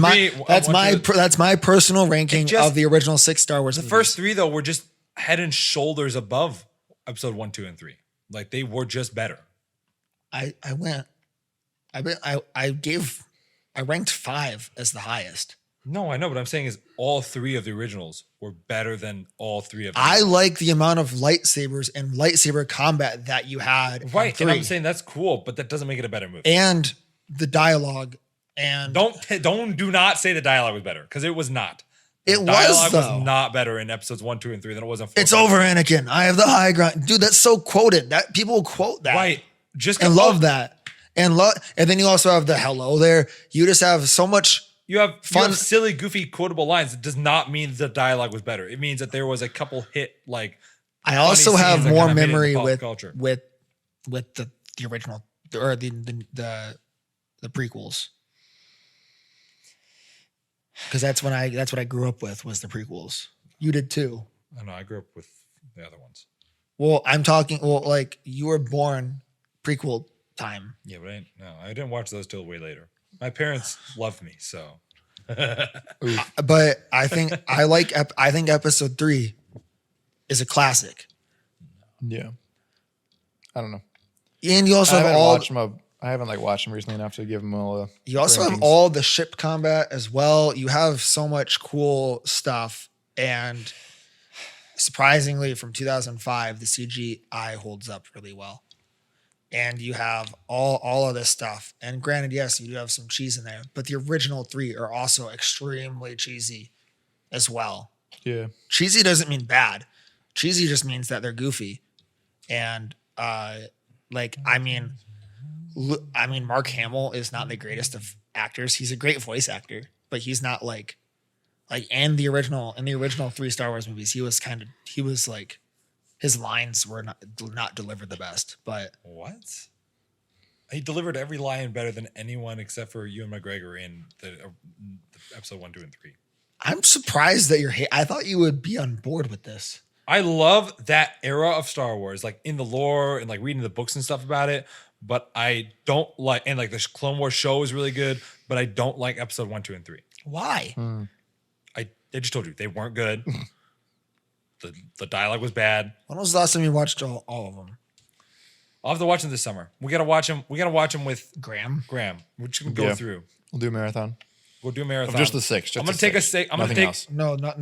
my personal ranking
just-
of the original 6 Star Wars.
The
movies.
first 3 though were just head and shoulders above episode 1, 2, and 3. Like they were just better.
I ranked 5 as the highest.
No, I know, but I'm saying is all 3 of the originals were better than all 3 of them.
I like the amount of lightsabers and lightsaber combat that you had. in
Right,
3.
and I'm saying that's cool, but that doesn't make it a better movie.
And the dialogue and
Do not say the dialogue was better because it was not.
It was,
Dialogue
though.
was not better in episodes 1, 2, and 3 than it was in 4.
It's
5,
over,
6.
Anakin. I have the high ground, dude. That's so quoted. That people quote that,
Right, just
and love that, and then you also have the hello there. You just have so much.
You have
Fun-
silly, goofy, quotable lines. It does not mean the dialogue was better. It means that there was a couple hit like.
I also
funny
have
scenes that
more
kinda made it into
memory
pop
with
culture.
the original or the prequels, because that's what I grew up with was the prequels. You did too.
I don't know. I grew up with the other ones.
Well, I'm talking. Well, like you were born prequel time.
Yeah, but I didn't watch those till way later. My parents loved me, so.
But I think I think episode 3 is a classic.
Yeah. I don't know.
And you also
I
have
haven't
all
watched them. I haven't like watched them recently enough to give them all.
you also have
rankings.
all the ship combat as well. You have so much cool stuff, and surprisingly, from 2005, the CGI holds up really well. And you have all of this stuff. And granted, yes, you do have some cheese in there, but the original 3 are also extremely cheesy as well.
Yeah.
Cheesy doesn't mean bad. Cheesy just means that they're goofy. And Mark Hamill is not the greatest of actors. He's a great voice actor, but he's not like in the original 3 Star Wars movies, he was like his lines were not delivered the best. But
What? He delivered every line better than anyone except for Ewan McGregor in the episode 1, 2, and 3.
I'm surprised that I thought you would be on board with this.
I love that era of Star Wars, like in the lore and like reading the books and stuff about it. But I don't like, and like the Clone Wars show is really good, but I don't like episode 1, 2, and 3.
Why?
I just told you they weren't good. The dialogue was bad.
When was the last time you watched all of them?
I'll have to watch them this summer. We gotta watch them. We gotta watch them with
Graham?
We're just gonna go
Yeah.
through.
We'll do a marathon.
We'll do a marathon.
Of just the 6. Just
I'm gonna
the
take a
6.
steak. I'm gonna
Nothing
take.
else.
No.
No,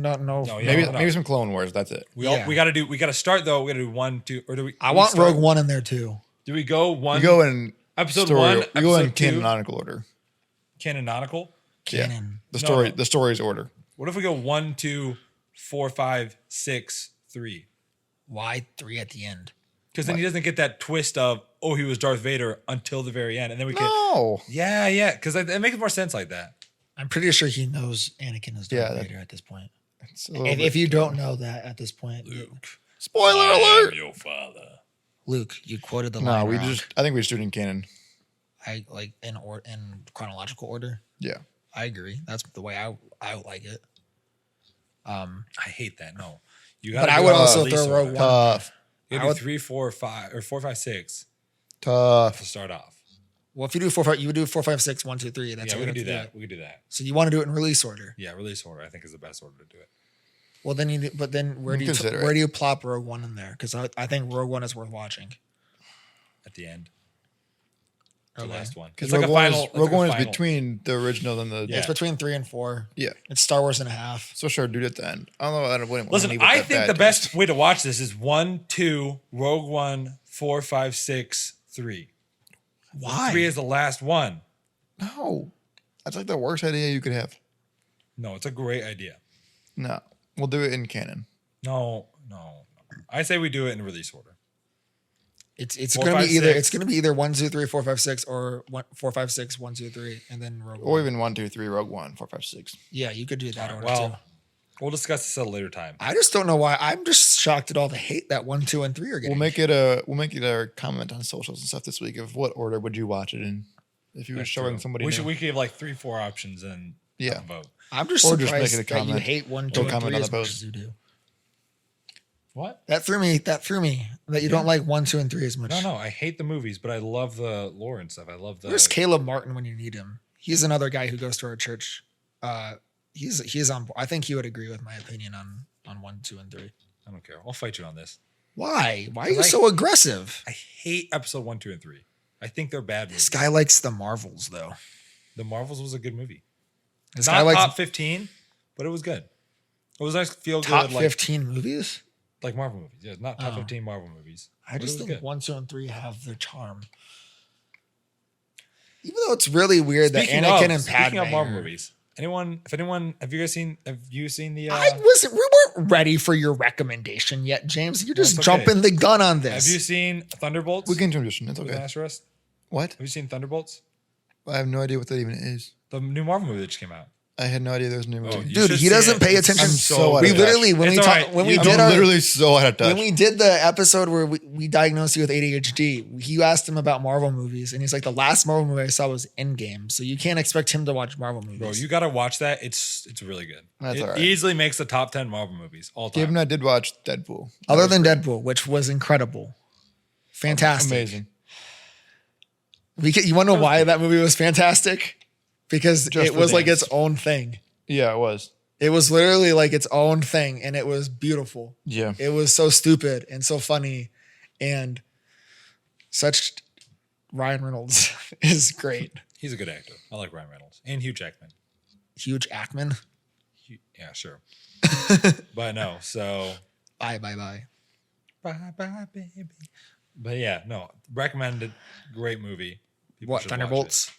yeah,
Maybe
hold on.
maybe some Clone Wars. That's it.
We
Yeah.
gotta start though. We gotta do 1, 2, or do we?
I
do we
want
start-
Rogue One in there too.
Do we go one?
We go in
episode
story.
1.
We go in
episode 2,
canonical order.
canonical.
Canon.
The
No,
story.
no.
The story's order.
What if we go 1, 2, 4, 5, 6, 3?
Why 3 at the end?
Because then he doesn't get that twist of he was Darth Vader until the very end, and then we get
No.
yeah. Because it makes more sense like that.
I'm pretty sure he knows Anakin is Darth
Yeah,
Vader at this point.
It's a little
And
bit-
if you don't know that at this point,
Spoiler
I am
alert.
your father.
Luke, you quoted the
No,
line
we
wrong.
I think we just do it in canon.
I like in chronological order.
Yeah.
I agree. That's the way I like it.
I hate that. No, you
But
got.
I would also throw Rogue One.
Tough.
You
I
do
would-
3, 4, 5, or 4, 5, 6
Tough.
to start off.
Well, if you do 4, 5, you would do 4, 5, 6, 1, 2, 3. That's
Yeah,
how
we
you
can
have
do
to
that. We can do that.
So you want to do it in release order.
Yeah, release order I think is the best order to do it.
Well, then where do you
Consider it.
where do you plop Rogue One in there? Because I think Rogue One is worth watching.
At the end. the
Okay.
last one.
Because
It's like a final.
Rogue One is
final.
between the original and the
Yeah.
It's between 3 and 4.
yeah.
It's Star Wars and a half.
So sure, dude, at the end. I don't know. I wouldn't
Listen,
leave with
I
that
think
bad
the best
taste.
way to watch this is 1, 2, Rogue One, 4, 5, 6, 3.
Why?
3 is the last one.
No, that's like the worst idea you could have.
No, it's a great idea.
No, we'll do it in canon.
No. I say we do it in release order.
It's
4,
gonna
5,
be either
6.
it's gonna be either 1, 2, 3, 4, 5, 6 or 4, 5, 6, 1, 2, 3, and then Rogue
Or
One.
even 1, 2, 3, Rogue One, 4, 5, 6.
Yeah, you could do that order too.
Well, we'll discuss this at a later time.
I just don't know why. I'm just shocked at all the hate that 1, 2, and 3 are getting.
We'll make it a comment on socials and stuff this week of what order would you watch it in if you were
That's
showing
true.
somebody.
We
new.
should give like 3, 4 options and
Yeah.
have a vote.
I'm just
Or just
surprised
make it a
that you
comment.
hate 1, 2,
Don't
and
comment
3
on
as
the
much
post.
as you do.
What?
That threw me. That you don't like 1, 2, and 3 as much.
No. I hate the movies, but I love the lore and stuff. I love the.
Where's Caleb Martin when you need him? He's another guy who goes to our church. He's on. I think he would agree with my opinion on 1, 2, and 3.
I don't care. I'll fight you on this.
Why? Why are you
Because
so aggressive?
I hate episode 1, 2, and 3. I think they're bad movies.
This guy likes the Marvels though.
The Marvels was a good movie.
This
Not
guy likes
top 15, but it was good. It was nice to feel
top
good, like
15 movies.
Marvel movies. Yeah, not top
Oh.
15 Marvel movies.
I
But it
just
was
think
good.
1, 2, and 3 have their charm. Even though it's really weird
Speaking
that Anakin
of,
and Padme.
speaking of Marvel
are-
movies, have you seen the?
We weren't ready for your recommendation yet, James. You're just
That's okay.
jumping the gun on
Have
this.
you seen Thunderbolts?
We can transition. It's
with
okay.
Asterisk?
What?
Have you seen Thunderbolts?
I have no idea what that even is.
The new Marvel movie that just came out.
I had no idea there was a new movie.
you
Dude,
should
he
see
doesn't
it.
pay
It's-
attention.
I'm so out
we
of
literally
touch.
when we
It's
talk,
alright.
when we
You-
I'm
did our
literally so out of touch.
when we did the episode where we diagnosed you with ADHD, he asked him about Marvel movies, and he's like, the last Marvel movie I saw was Endgame, so you can't expect him to watch Marvel movies.
Bro, you gotta watch that. It's really good.
That's
it
all right.
easily makes the top 10 Marvel movies all time.
Gabe and I did watch Deadpool. That
Other
was
than
great.
Deadpool, which was incredible, fantastic,
Amazing.
You want to know why that movie was fantastic? Because
Just
it
the
was like
dance.
its own thing.
Yeah, it was.
It was literally like its own thing, and it was beautiful.
Yeah.
It was so stupid and so funny, and such Ryan Reynolds is great.
He's a good actor. I like Ryan Reynolds and Hugh Jackman.
Huge Ackman.
Yeah, sure. But no, so
Bye.
bye bye baby. But yeah, no, recommended. Great movie. People
What,
should watch
Thunderbolts?
it.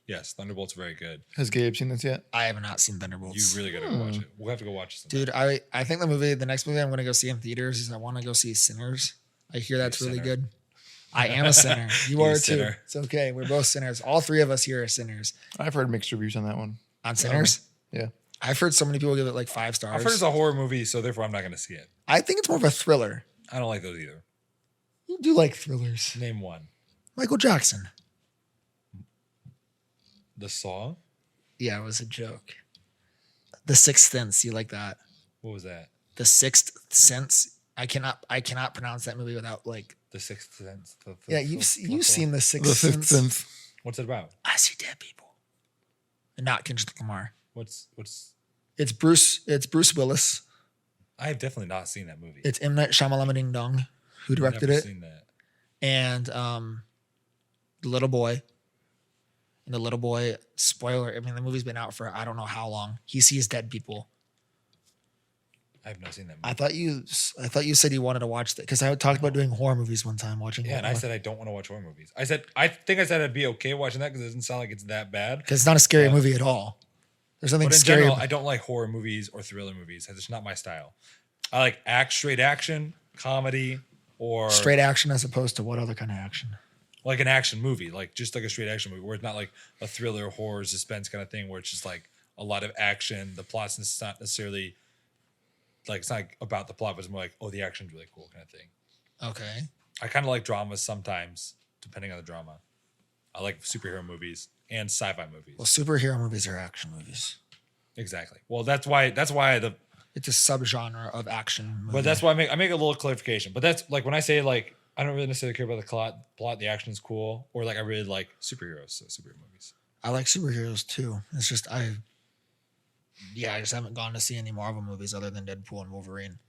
Yes, Thunderbolts very good.
Has Gabe seen this yet?
I have not seen Thunderbolts.
You really gotta go watch it. We'll have to go watch it.
Dude, I think the next movie I'm going to go see in theaters is I want to go see Sinners. I hear that's
You're a
really
sinner.
good. I am a sinner. You
You're a
are too.
sinner.
It's okay. We're both sinners. All three of us here are sinners.
I've heard mixed reviews on that one.
On Sinners?
Yeah.
I've heard so many people give it like 5 stars.
I've heard it's a horror movie, so therefore I'm not gonna see it.
I think it's more of a thriller.
I don't like those either.
You do like thrillers.
Name one.
Michael Jackson.
The Saw.
Yeah, it was a joke. The Sixth Sense. You like that?
What was that?
The Sixth Sense. I cannot pronounce that movie without like.
The Sixth Sense.
Yeah, you've seen The Sixth
The Sixth
Sense.
Sense.
What's it about?
I see dead people. And not Kendrick Lamar.
What's?
It's Bruce Willis.
I have definitely not seen that movie.
It's M. Night Shyamalan Ding Dong who directed
Never
it.
Seen that.
And the little boy. And the little boy, spoiler, I mean, the movie's been out for I don't know how long. He sees dead people.
I have not seen that movie.
I thought you said you wanted to watch that because I talked about doing horror movies one time, watching.
Yeah, and I said I don't want to watch horror movies. I think I said I'd be okay watching that because it doesn't sound like it's that bad.
because it's not a scary movie at all. There's nothing
But in
scary.
general, I don't like horror movies or thriller movies. It's not my style. I like straight action, comedy, or
straight action as opposed to what other kind of action?
like an action movie, like just like a straight action movie where it's not like a thriller, horror, suspense kind of thing where it's just like a lot of action. The plot's not necessarily like it's not like about the plot, but it's more like, oh, the action's really cool kind of thing.
Okay.
I kind of like dramas sometimes, depending on the drama. I like superhero movies and sci-fi movies.
Well, superhero movies are action movies.
Exactly. Well, that's why the
It's a subgenre of action movie.
but that's why I make a little clarification. But that's like when I say like I don't really necessarily care about the plot, the action is cool, or like I really like superheroes, so superhero movies.
I like superheroes too. It's just I just haven't gone to see any Marvel movies other than Deadpool and Wolverine.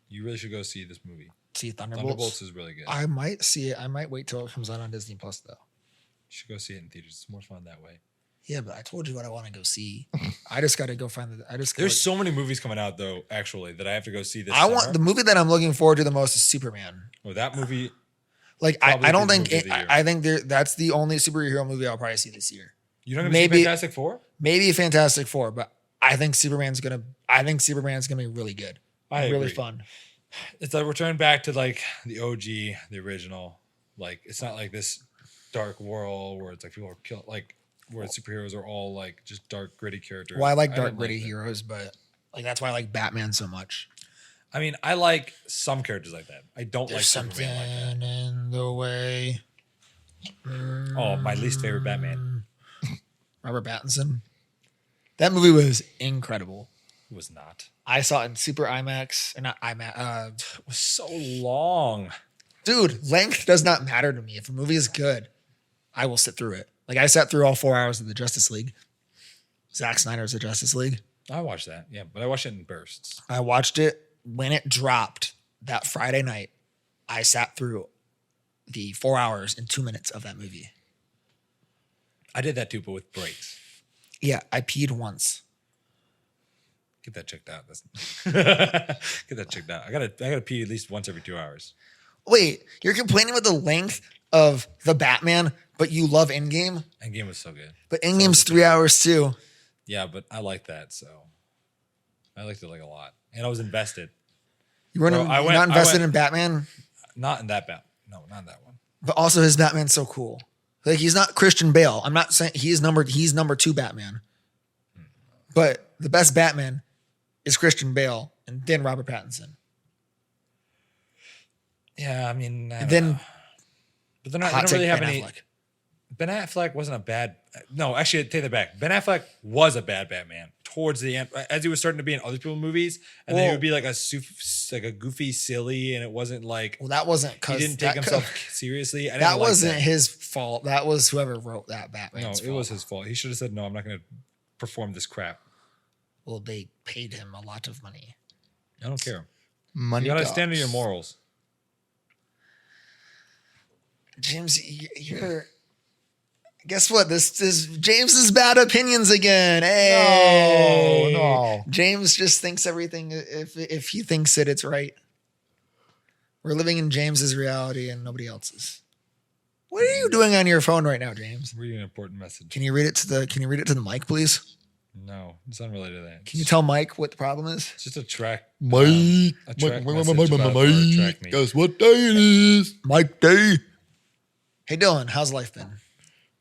You really should go see this movie.
See Thunderbolts.
Thunderbolts is really good.
I might see it. I might wait till it comes out on Disney Plus though.
should go see it in theaters. It's more fun that way.
Yeah, but I told you what I want to go see. I just got to go find the.
There's so many movies coming out though, actually, that I have to go see this
I
summer.
want the movie that I'm looking forward to the most is Superman.
Well, that movie.
Like
Probably
I don't
the
think
movie of the year.
I think that's the only superhero movie I'll probably see this year.
You're not going to
Maybe-
see Fantastic Four?
Maybe Fantastic Four, but I think Superman's gonna be really good.
I
really
agree.
fun.
It's like return back to like the OG, the original. Like it's not like this dark world where it's like people are killed, like where superheroes are all like just dark, gritty characters.
Well, I like dark
didn't
gritty
that.
heroes, but like that's why I like Batman so much.
I mean, I like some characters like that. I don't
There's
like
something
Superman like that.
in the way.
Oh, my least favorite Batman.
Robert Pattinson. That movie was incredible.
It was not.
I saw it in Super IMAX, or not IMAX.
It was so long.
Dude, length does not matter to me. If a movie is good, I will sit through it. Like I sat through all 4 hours of the Justice League. Zack Snyder's The Justice League.
I watched that, yeah, but I watched it in bursts.
I watched it when it dropped that Friday night. I sat through the 4 hours and 2 minutes of that movie.
I did that too, but with breaks.
Yeah, I peed once.
Get that checked out. Get that checked out. I gotta pee at least once every 2 hours.
Wait, you're complaining about the length of the Batman, but you love Endgame?
Endgame was so good.
But Endgame's 3 hours too.
Yeah, but I like that, so I liked it like a lot, and I was invested.
You weren't
Bro, I
you're
went-
not
I
invested
went-
in Batman,
Not in that No, not in that one.
but also his Batman's so cool. Like he's not Christian Bale. I'm not saying he's number 2 Batman. But the best Batman is Christian Bale and then Robert Pattinson.
Yeah, I mean, I
And
don't
then
know. But they
hot
don't
take
really have
Ben
any.
Affleck.
Ben Affleck wasn't a bad. No, actually, I take that back. Ben Affleck was a bad Batman towards the end, as he was starting to be in other people's movies, and then he
Well-
would be like a goofy, silly, and it wasn't like
Well, that wasn't
he
because
didn't take himself seriously. I didn't
That
like
wasn't
that.
his fault. That was whoever wrote that
No,
Batman's
it
fault.
was his fault. He should have said, "No, I'm not going to perform this crap."
Well, they paid him a lot of money.
I don't care.
Money
You got to
talks.
stand on your morals.
James, you're. Guess what? This is James's bad opinions again. Hey,
No.
James just thinks everything. If he thinks it's right. We're living in James's reality and nobody else's. What are you doing on your phone right now, James?
Really an important message.
Can you read it to the mic, please?
No, it's unrelated to that.
Can you tell Mike what the problem is?
It's just a track.
Mike,
a track message about a track meet.
guess what day it is?
Mike Day. Hey Dylan, how's life been?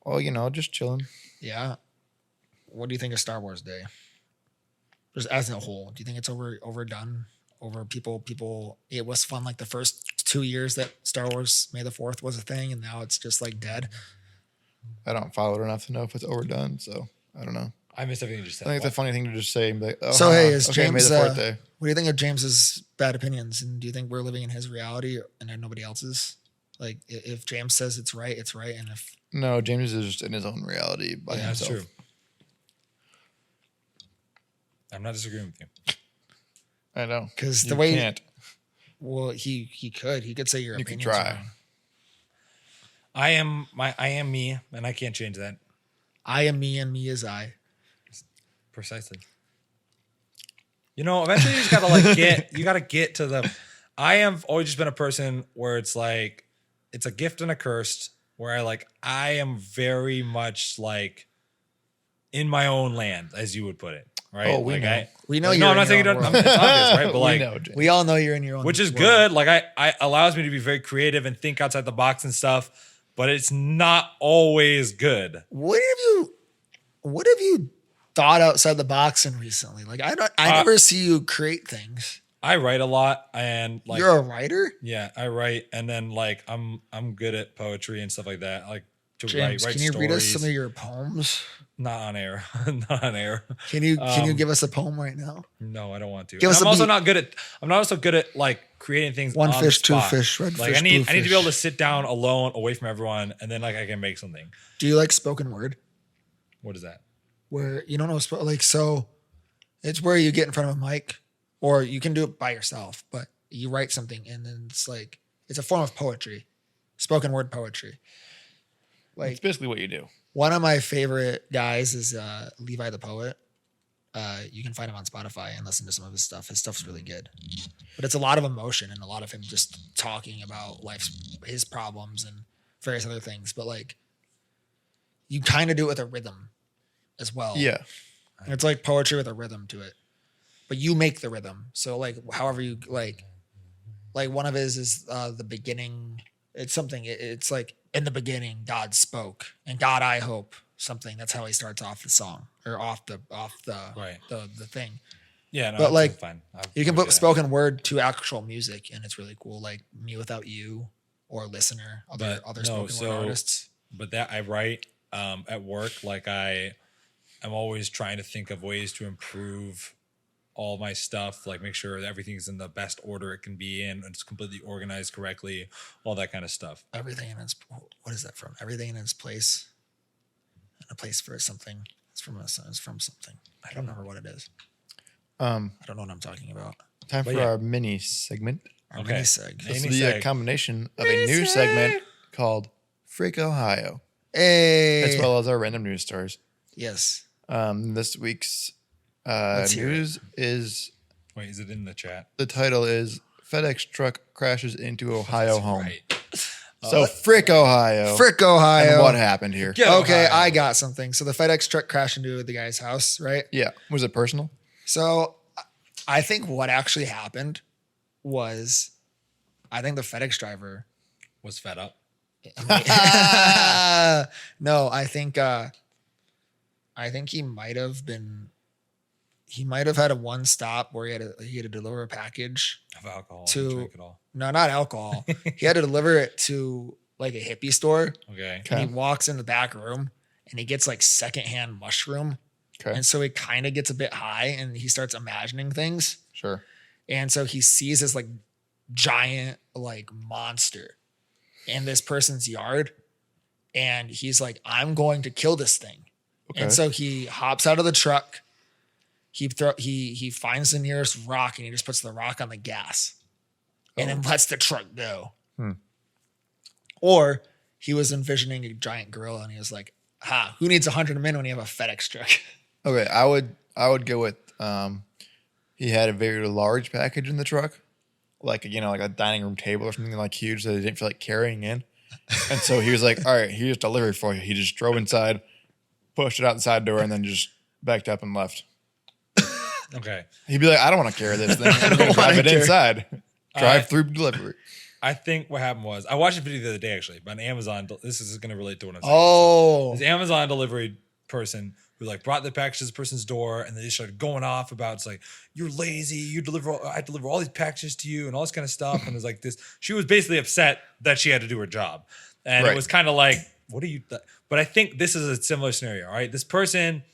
Oh, just chilling.
Yeah. What do you think of Star Wars Day? Just as a whole, do you think it's overdone? Over people, it was fun like the first 2 years that Star Wars May the 4th was a thing, and now it's just like dead.
I don't follow it enough to know if it's overdone, so I don't know.
I missed everything you just said.
I think it's a funny thing to just say. And be like, oh,
So hey, is
okay, May
James?
the 4th day.
What do you think of James's bad opinions? And do you think we're living in his reality and then nobody else's? Like, if James says it's right, it's right, and if
No, James is just in his own reality by
Yeah, that's
himself.
true. I'm not disagreeing with you.
I know.
because the
You
way,
can't.
well, he could say your
You can
opinions.
try.
Wrong.
I am me, and I can't change that.
I am me, and me is I.
Precisely. Eventually you just gotta get to the. I have always just been a person where it's like, it's a gift and a curse. Where I am very much like in my own land, as you would put it, right?
Oh, we know.
We know
No,
you're
I'm
in
not saying you
your
don't.
own
It's
world.
obvious, right? But
we know, James.
We all know you're in your own,
which is
world.
good. Like I allows me to be very creative and think outside the box and stuff, but it's not always good.
What have you thought outside the box in recently? Like I never see you create things.
I write a lot, and
You're a writer?
yeah, I write, and then I'm good at poetry and stuff like that. Like to
James,
write
can you
stories.
read us some of your poems?
Not on air, not on air.
Can you give us a poem right now?
No, I don't want to.
Give us
I'm
a
also
beat.
not good at. I'm not also good at creating things.
One
on
fish,
the
two
spot.
fish, red
Like
fish,
I need
blue
to be able to
fish.
sit down alone, away from everyone, and then I can make something.
Do you like spoken word?
What is that?
Where you don't know so it's where you get in front of a mic, or you can do it by yourself, but you write something and then it's a form of poetry, spoken word poetry. Like
It's basically what you do.
one of my favorite guys is Levi the Poet. You can find him on Spotify and listen to some of his stuff. His stuff's really good, but it's a lot of emotion and a lot of him just talking about his problems and various other things. But like, you kind of do it with a rhythm as well.
Yeah.
It's like poetry with a rhythm to it, but you make the rhythm. So like, however you like one of his is the beginning. It's something. It's like in the beginning, God spoke, and God, I hope something. That's how he starts off the song or off the
Right.
the thing.
Yeah, no,
But,
that's
like,
fine.
You can
do
put
that.
spoken word to actual music, and it's really cool. Like Me Without You or Listener, other spoken word artists.
But that I write at work, like I'm always trying to think of ways to improve all my stuff, like make sure that everything's in the best order it can be in, and it's completely organized correctly, all that kind of stuff.
Everything in its what is that from? Everything in its place, and a place for something. It's from something. I don't remember what it is. I don't know what I'm talking about.
Time
But
for
yeah.
our mini segment.
Our
Okay.
mini seg.
This
Mini
will be a
seg.
combination of a new segment called Freak Ohio,
Hey.
as well as our random news stories.
Yes.
This week's
Let's hear
news is
Wait, is it in the chat?
the title is FedEx truck crashes into Ohio home.
Right.
So frick Ohio.
Frick Ohio.
And what happened here?
Yeah.
Okay,
Ohio.
I got something. So the FedEx truck crashed into the guy's house, right?
Yeah. Was it personal?
So I think what actually happened was I think the FedEx driver
Was fed up.
no, I think he might have had a one stop where he had to deliver a package.
Of alcohol.
To-
Drink it all.
No, not alcohol. He had to deliver it to like a hippie store.
Okay.
And he walks in the back room and he gets like secondhand mushroom.
Okay.
And so he kind of gets a bit high and he starts imagining things.
Sure.
And so he sees this like giant like monster in this person's yard. And he's like, I'm going to kill this thing.
Okay.
And so he hops out of the truck. He finds the nearest rock and he just puts the rock on the gas and then lets the truck go. Or he was envisioning a giant gorilla and he was like, who needs 100 men when you have a FedEx truck?
Okay. I would go with he had a very large package in the truck. Like like a dining room table or something like huge that he didn't feel like carrying in. And so he was like, all right, here's delivery for you. He just drove inside, pushed it out the side door, and then just backed up and left.
Okay.
He'd be like, I don't want to carry this thing. I'm going to drive it inside. Drive through delivery.
I think what happened was I watched a video the other day actually, but on Amazon. This is going to relate to what I'm saying.
Oh,
This Amazon delivery person who like brought the package to this person's door and they just started going off about it's like you're lazy, I deliver all these packages to you and all this kind of stuff. And it was like this. She was basically upset that she had to do her job, and
Right.
it was kind of like, what are you? But I think this is a similar scenario. All right, this person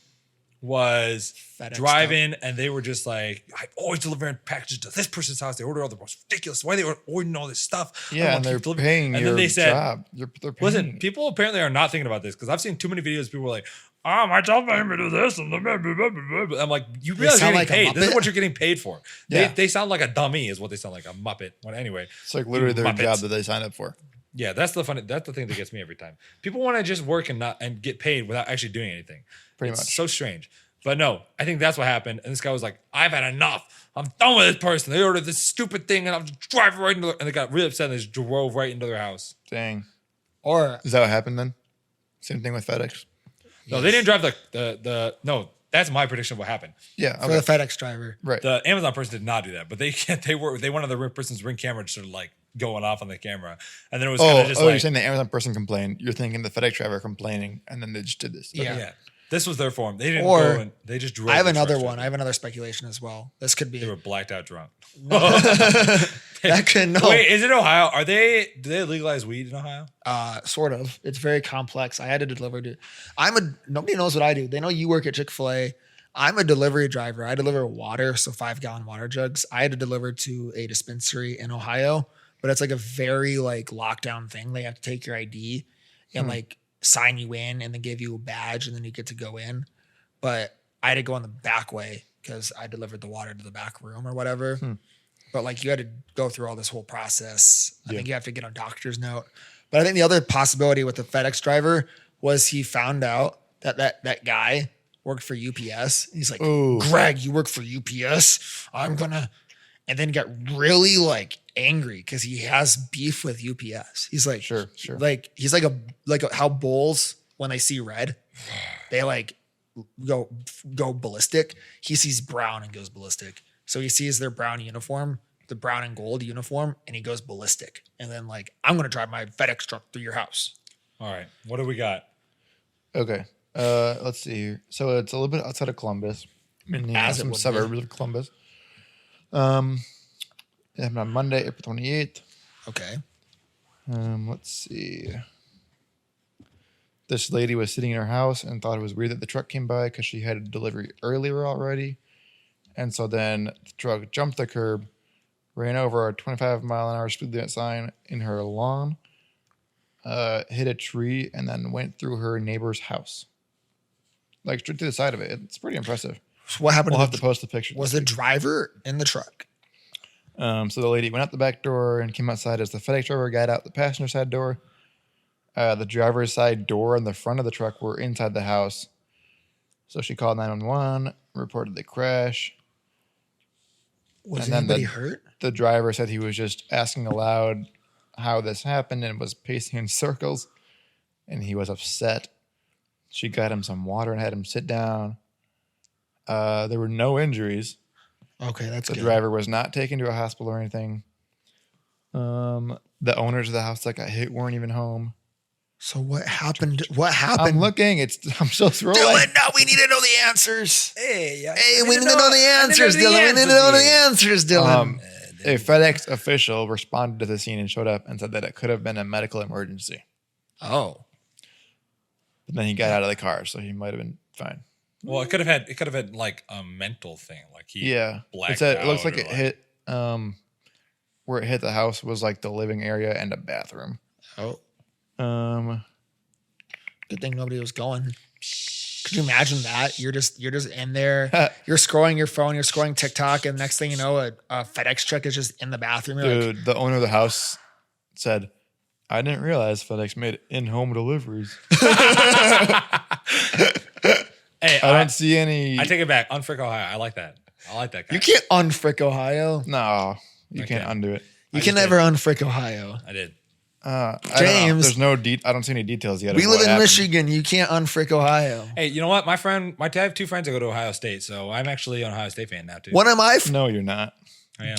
was
FedEx
driving and they were just like, I always delivering packages to this person's house. They order all the most ridiculous. Why they ordering all this stuff? I don't
Yeah,
wanna
and they're
keep delivering.
paying
And
your
then they said,
job. They're paying.
listen, people apparently are not thinking about this because I've seen too many videos. People were like, my job made me do this. And blah, blah, blah, blah, blah. I'm like, you realize you're
sound
getting
like a
paid. This is
Muppet?
what you're getting paid for.
Yeah.
They sound like a dummy is what they sound like, a Muppet. Well, anyway,
It's like literally their
Muppets.
job that they signed up for.
yeah, that's the thing that gets me every time. People want to just work and get paid without actually doing anything.
Pretty
It's
much.
so strange. But no, I think that's what happened. And this guy was like, I've had enough. I'm done with this person. They ordered this stupid thing and I'm just driving right into and they got really upset and they just drove right into their house.
Dang.
or
Is that what happened then? Same thing with FedEx?
No, they didn't drive no, that's my prediction of what happened.
Yeah.
for
Okay.
the FedEx driver.
Right.
The Amazon person did not do that, but they wanted the person's Ring camera to sort of like going off on the camera. And then it was kind of just
you're
like,
saying the Amazon person complained. You're thinking the FedEx driver complaining, and then they just did this.
Yeah.
yeah, this was their form. They didn't
Or-
go and they just drove.
I have
the
another
truck
one. I
straight.
have another speculation as well. This could
They
be
were blacked out drunk.
that could no.
Wait, is it Ohio? Do they legalize weed in Ohio?
Sort of. It's very complex. I had to deliver to. Nobody knows what I do. They know you work at Chick-fil-A. I'm a delivery driver. I deliver water, so 5-gallon water jugs. I had to deliver to a dispensary in Ohio, but it's like a very like lockdown thing. They have to take your ID and like sign you in and then give you a badge and then you get to go in. But I had to go in the back way because I delivered the water to the back room or whatever. But like you had to go through all this whole process. I think you have to get a doctor's note. But I think the other possibility with the FedEx driver was he found out that guy worked for UPS. He's like,
Ooh.
Greg, you work for UPS? I'm gonna, and then got really like angry because he has beef with UPS. He's like,
Sure.
like he's like how bulls when they see red, they like go ballistic. He sees brown and goes ballistic. So he sees their brown uniform, the brown and gold uniform, and he goes ballistic. And then like, I'm gonna drive my FedEx truck through your house.
All right. What do we got?
Okay. Let's see here. So it's a little bit outside of Columbus,
As it
some
would be.
suburbs of Columbus. It happened on Monday, April 28th.
Okay.
Let's see. This lady was sitting in her house and thought it was weird that the truck came by because she had a delivery earlier already. And so then the truck jumped the curb, ran over a 25-mile-an-hour speed limit sign in her lawn, hit a tree, and then went through her neighbor's house. Like straight to the side of it. It's pretty impressive.
So what happened?
We'll have to post the picture.
Was the driver in the truck?
So the lady went out the back door and came outside as the FedEx driver got out the passenger side door. The driver's side door and the front of the truck were inside the house. So she called 911, reported the crash.
Was
And then
anybody hurt?
The driver said he was just asking aloud how this happened and was pacing in circles. And he was upset. She got him some water and had him sit down. There were no injuries.
Okay, that's
The
good.
driver was not taken to a hospital or anything. The owners of the house that got hit weren't even home.
So what happened? What happened?
I'm looking. I'm still scrolling.
Dylan, no, we need to know the answers.
Hey,
We need to know the answers, Dylan. We need to know the answers, Dylan.
A FedEx official responded to the scene and showed up and said that it could have been a medical emergency.
Oh,
But then he got out of the car, so he might have been fine.
Well, it could have had like a mental thing, like he blacked
It said it looks
out
like
or
it hit where it hit the house was like the living area and a bathroom.
oh.
Good
thing nobody was going. Could you imagine that? You're just in there. You're scrolling your phone. You're scrolling TikTok, and next thing you know, a FedEx truck is just in the bathroom. You're
Dude, the owner of the house said, "I didn't realize FedEx made in-home deliveries."
Hey,
I don't see any.
I take it back. Unfrick Ohio. I like that. I like that guy.
You can't unfrick Ohio.
No, you
Okay.
can't undo it.
You can never unfrick Ohio.
I did.
I don't know.
James.
There's no I don't see any details yet.
We
of
live
what
in
happened.
Michigan. You can't unfrick Ohio.
Hey, you know what? I have two friends that go to Ohio State, so I'm actually an Ohio State fan now too.
One of my
No, you're not.
I am.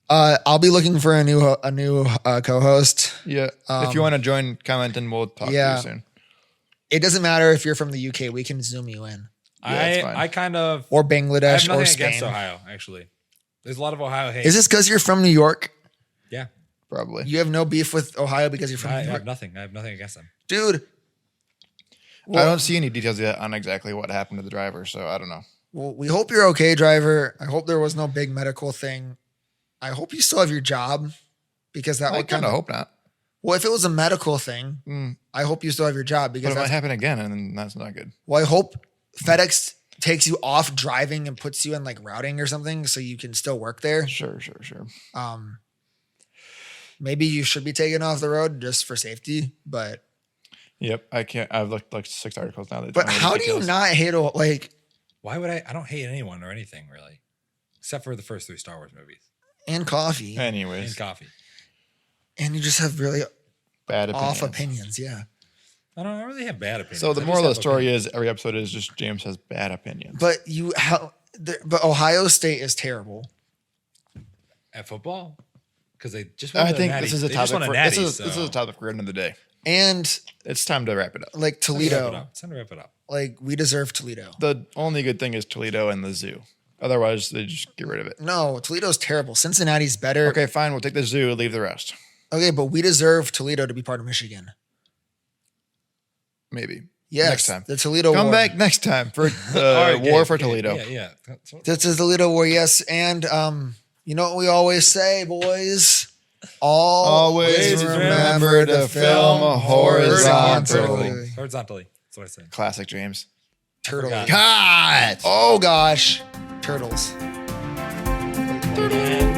I'll be looking for a new co-host.
Yeah. If you want to join, comment, and we'll talk to you soon.
It doesn't matter if you're from the UK. We can zoom you in.
Yeah, it's fine.
I kind of
Or
I have
Bangladesh
nothing
or
against
Spain.
Ohio. Actually, there's a lot of Ohio hate.
Is this because you're from New York?
Yeah,
Probably.
You have no beef with Ohio because you're from
I
New
have
York?
nothing. I have nothing against them.
Dude.
I don't see any details yet on exactly what happened to the driver, so I don't know.
Well, we hope you're okay, driver. I hope there was no big medical thing. I hope you still have your job because that
I
would
kind of hope not.
Well, if it was a medical thing, I hope you still have your job
But
because
it might
that's,
happen again, and then that's not good.
well, I hope FedEx takes you off driving and puts you in like routing or something so you can still work there.
Sure.
Maybe you should be taken off the road just for safety, but
Yep. I can't. I've looked like 6 articles now. That
but
tell me the
how do you
details.
not hate like
Why would I? I don't hate anyone or anything really, except for the first 3 Star Wars movies
and coffee
Anyways,
and coffee.
and you just have really
bad
off
opinions.
opinions, yeah.
I don't really have bad opinions.
So the
I just
moral of the
have
story
opinions.
is every episode is just James has bad opinions.
But but Ohio State is terrible.
at football because they just. Won
I
the
think
natty.
this is a
They just
topic.
won a natty,
This is
so-
a topic for another day.
And
It's time to wrap it up.
like
It's time to wrap it
Toledo,
up. It's time to wrap it up.
like we deserve Toledo.
The only good thing is Toledo and the zoo. Otherwise, they just get rid of it.
No, Toledo's terrible. Cincinnati's better.
Okay, fine. We'll take the zoo. Leave the rest.
Okay, but we deserve Toledo to be part of Michigan.
Maybe.
Yes,
Next time.
the Toledo
Come
War.
back next time for
All right,
War
Gabe,
for
Gabe,
Toledo.
Yeah. That's what-
This is the Toledo War, yes. And you know what we always say, boys?
Always remember to film horizontally.
Horizontally. That's what I said.
Classic James.
Turtle.
forgot.
Cut!
Oh gosh, turtles.
And